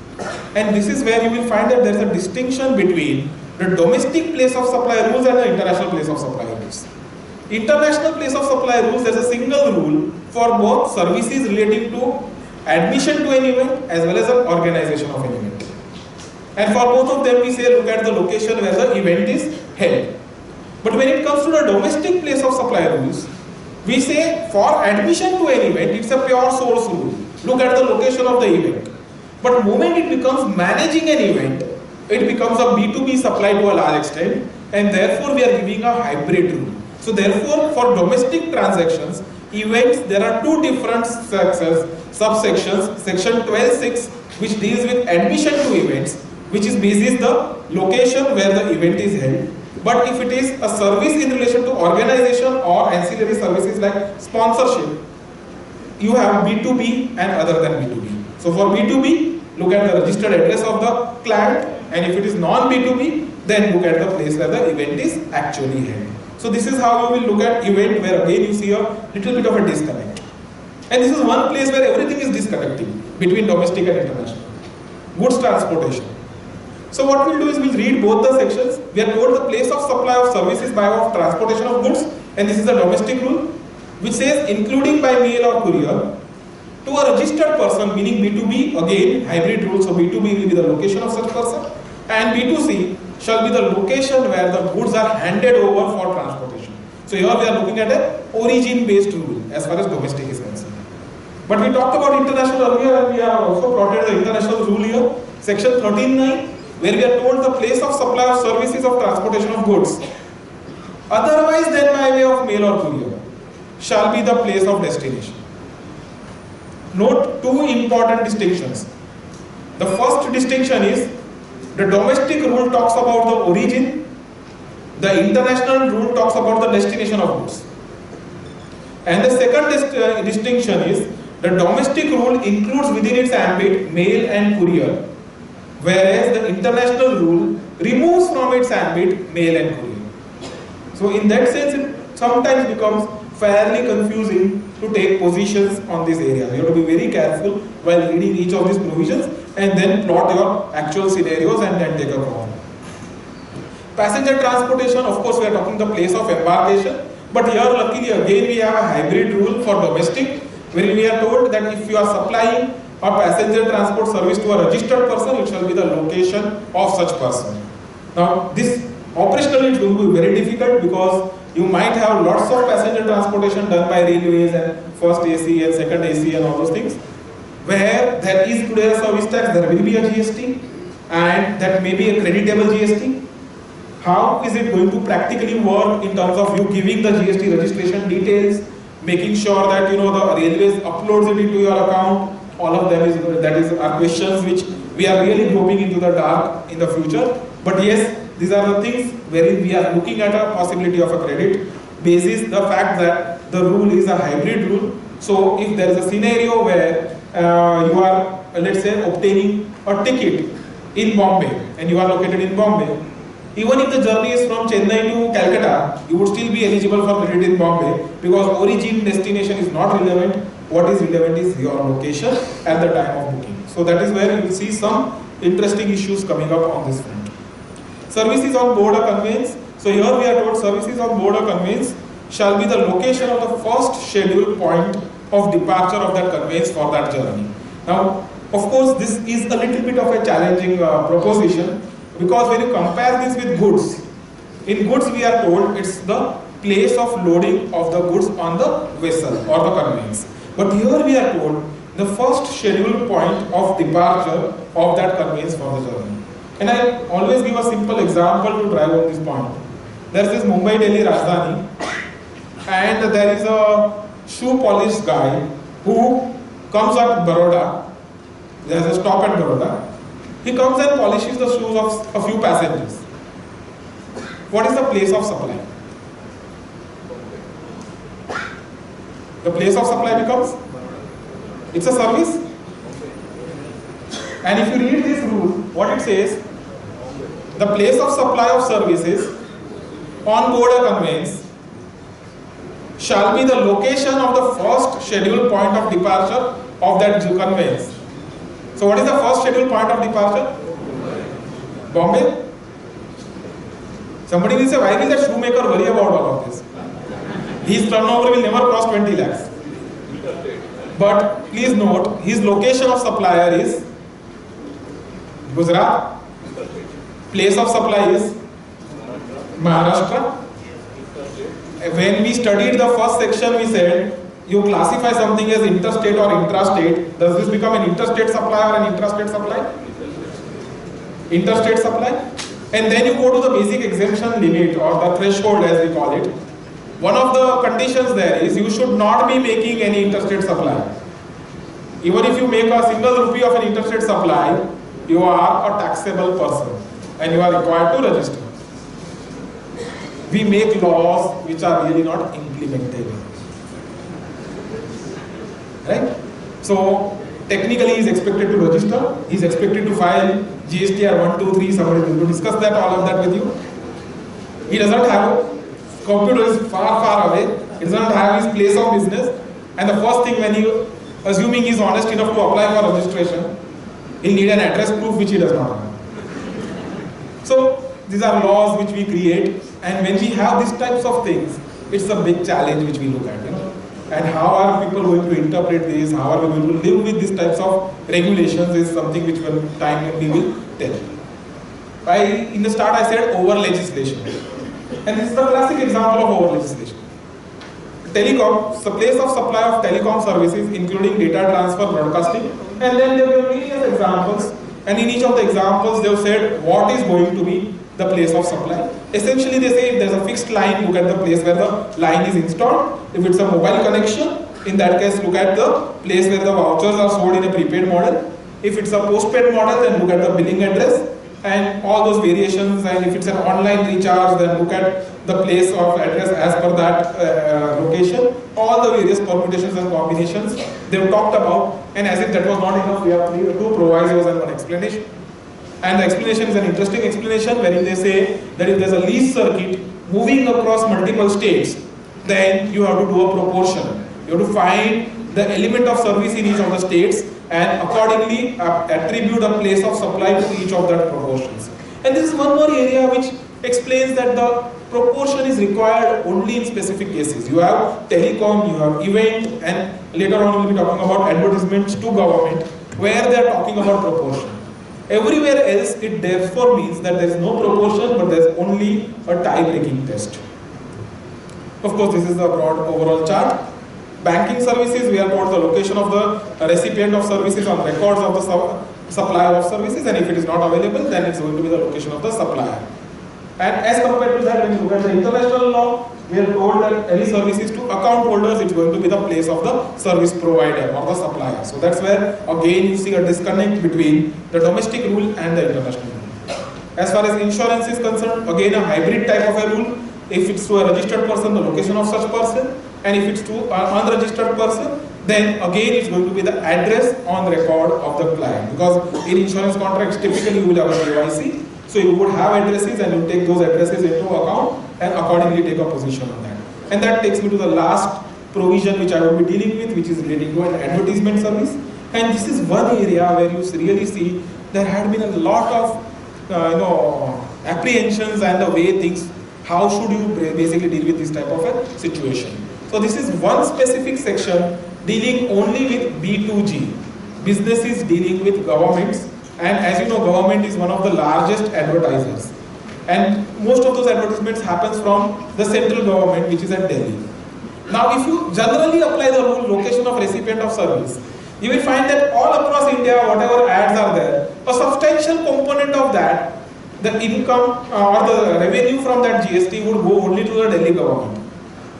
and this is where you will find that there is a distinction between the domestic place of supply rules and the international place of supply rules. International place of supply rules, there is a single rule for both services relating to admission to an event as well as an organization of an event. And for both of them we say look at the location where the event is held. But when it comes to the domestic place of supply rules, we say for admission to an event, it's a pure source rule. Look at the location of the event. But the moment it becomes managing an event, it becomes a B2B supply to a large extent, and therefore we are giving a hybrid rule. So therefore for domestic transactions, events, there are two different subsections. Section 12(6), which deals with admission to events, which is basis the location where the event is held. But if it is a service in relation to organization or ancillary services like sponsorship, you have B2B and other than B2B. So for B2B, look at the registered address of the client, and if it is non-B2B, then look at the place where the event is actually held. So this is how you will look at event, where again you see a little bit of a disconnect. And this is one place where everything is disconnecting between domestic and international. Goods transportation. So what we'll do is we'll read both the sections. We are told the place of supply of services by way of transportation of goods, and this is the domestic rule, which says including by mail or courier to a registered person, meaning B2B, again hybrid rule, so B2B will be the location of such person, and B2C shall be the location where the goods are handed over for transportation. So here we are looking at an origin-based rule as far as domestic is concerned. But we talked about international earlier, and we have also plotted the international rule here, section 13(9), where we are told the place of supply of services of transportation of goods, otherwise than by way of mail or courier, shall be the place of destination. Note two important distinctions. The first distinction is the domestic rule talks about the origin, the international rule talks about the destination of goods. And the second distinction is the domestic rule includes within its ambit mail and courier, whereas the international rule removes from its ambit mail and courier. So in that sense, it sometimes becomes fairly confusing to take positions on this area. You have to be very careful while reading each of these provisions and then plot your actual scenarios and then take a call. Passenger transportation, of course we are talking the place of embarkation, but here luckily again we have a hybrid rule for domestic, where we are told that if you are supplying a passenger transport service to a registered person, it shall be the location of such person. Now this operationally it will be very difficult because you might have lots of passenger transportation done by railways and first AC and second AC and all those things, where there is today a service tax, there will be a GST, and that may be a creditable GST. How is it going to practically work in terms of you giving the GST registration details, making sure that the railways uploads it into your account? All of them are questions which we are really groping into the dark in the future. But yes, these are the things wherein we are looking at a possibility of a credit basis the fact that the rule is a hybrid rule. So if there is a scenario where you are let's say, obtaining a ticket in Bombay, and you are located in Bombay, even if the journey is from Chennai to Calcutta, you would still be eligible for credit in Bombay, because origin destination is not relevant. What is relevant is your location at the time of booking. So that is where you will see some interesting issues coming up on this front. Services on board a conveyance. So here we are told services on board a conveyance shall be the location of the first scheduled point of departure of that conveyance for that journey. Now, of course, this is a little bit of a challenging proposition, because when you compare this with goods, in goods we are told it's the place of loading of the goods on the vessel or the conveyance. But here we are told the first scheduled point of departure of that conveyance for the journey. And I always give a simple example to drive on this point. There is this Mumbai-Delhi Rajdhani, and there is a shoe polish guy who comes at Baroda. There is a stop at Baroda. He comes and polishes the shoes of a few passengers. What is the place of supply? The place of supply becomes? It's a service. And if you read this rule, what it says, the place of supply of services on board a conveyance shall be the location of the first scheduled point of departure of that conveyance. So what is the first scheduled point of departure? Bombay? Somebody will say, why will that shoemaker worry about all of this? His turnover will never cross 20 lakhs. But please note, his location of supplier is Gujarat. Place of supply is Maharashtra. When we studied the first section, we said, you classify something as interstate or intrastate. Does this become an interstate supply or an intrastate supply? Interstate supply. And then you go to the basic exemption limit, or the threshold as we call it. One of the conditions there is you should not be making any interstate supply. Even if you make a single rupee of an interstate supply, you are a taxable person and you are required to register. We make laws which are really not implementable. Right? So technically he is expected to register, he is expected to file GSTR 123, somebody is going to discuss that, all of that with you. He doesn't have, computer is far away, he doesn't have his place of business, and the first thing when you, assuming he is honest enough to apply for registration, he'll need an address proof which he does not have. So these are laws which we create, and when we have these types of things, it's a big challenge which we look at, you know. And how are people going to interpret this, how are we going to live with these types of regulations is something which will time we will tell. In the start I said over legislation. And this is the classic example of over legislation. Telecom, the place of supply of telecom services including data transfer, broadcasting, and then there were various examples, and in each of the examples they have said what is going to be the place of supply. Essentially they say if there is a fixed line, look at the place where the line is installed. If it's a mobile connection, in that case look at the place where the vouchers are sold in a prepaid model. If it's a postpaid model, then look at the billing address and all those variations, and if it's an online recharge, then look at the place of address as per that location. All the various permutations and combinations they've talked about, and as if that was not enough, we have two provisos and one explanation. And the explanation is an interesting explanation wherein they say that if there's a lease circuit moving across multiple states, then you have to do a proportion. You have to find the element of service in each of the states and accordingly attribute a place of supply to each of that proportions. And this is one more area which explains that the proportion is required only in specific cases. You have telecom, you have event, and later on we'll be talking about advertisements to government where they are talking about proportion. Everywhere else, it therefore means that there is no proportion, but there is only a tie-breaking test. Of course, this is the broad overall chart. Banking services, we are told the location of the recipient of services on records of the supplier of services, and if it is not available, then it's going to be the location of the supplier. And as compared to that, when you look at the international law, we are told that any services to account holders, it's going to be the place of the service provider or the supplier. So that's where again you see a disconnect between the domestic rule and the international rule. As far as insurance is concerned, again a hybrid type of a rule. If it's to a registered person, the location of such person, and if it's to an unregistered person, then again it's going to be the address on record of the client, because in insurance contracts typically you will have a KYC, so you would have addresses and you take those addresses into account and accordingly take a position on that. And that takes me to the last provision which I will be dealing with, which is relating to an advertisement service. And this is one area where you really see there had been a lot of apprehensions and the way things, how should you basically deal with this type of a situation. So this is one specific section dealing only with B2G, businesses dealing with governments. And as you know, government is one of the largest advertisers. And most of those advertisements happens from the central government, which is at Delhi. Now, if you generally apply the rule location of recipient of service, you will find that all across India, whatever ads are there, a substantial component of that, the income or the revenue from that GST would go only to the Delhi government.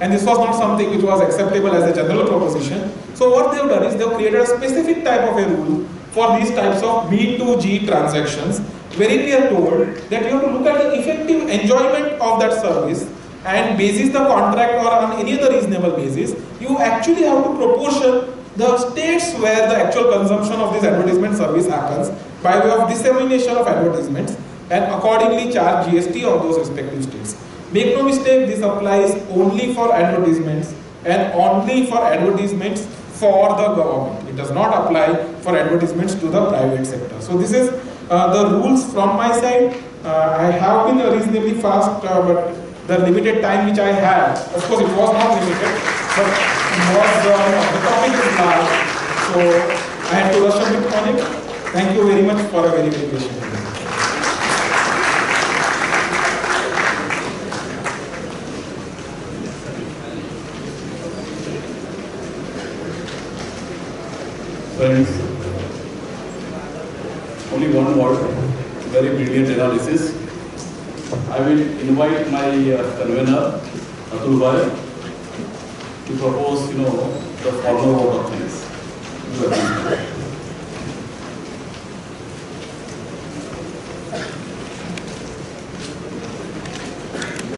And this was not something which was acceptable as a general proposition. So what they have done is they have created a specific type of a rule for these types of B2G transactions, wherein we are told that you have to look at the effective enjoyment of that service, and basis the contract or on any other reasonable basis, you actually have to proportion the states where the actual consumption of this advertisement service happens by way of dissemination of advertisements, and accordingly charge GST on those respective states. Make no mistake, this applies only for advertisements and only for advertisements for the government. It does not apply for advertisements to the private sector. So this is the rules from my side. I have been reasonably fast, but the limited time which I had, of course it was not limited, but the topic is large, so I had to rush a bit on it. Thank you very much for a very, very patient time. Friends, only one word, very brilliant analysis. I will invite my convener, Atul Bhai, to propose, the formal vote of thanks.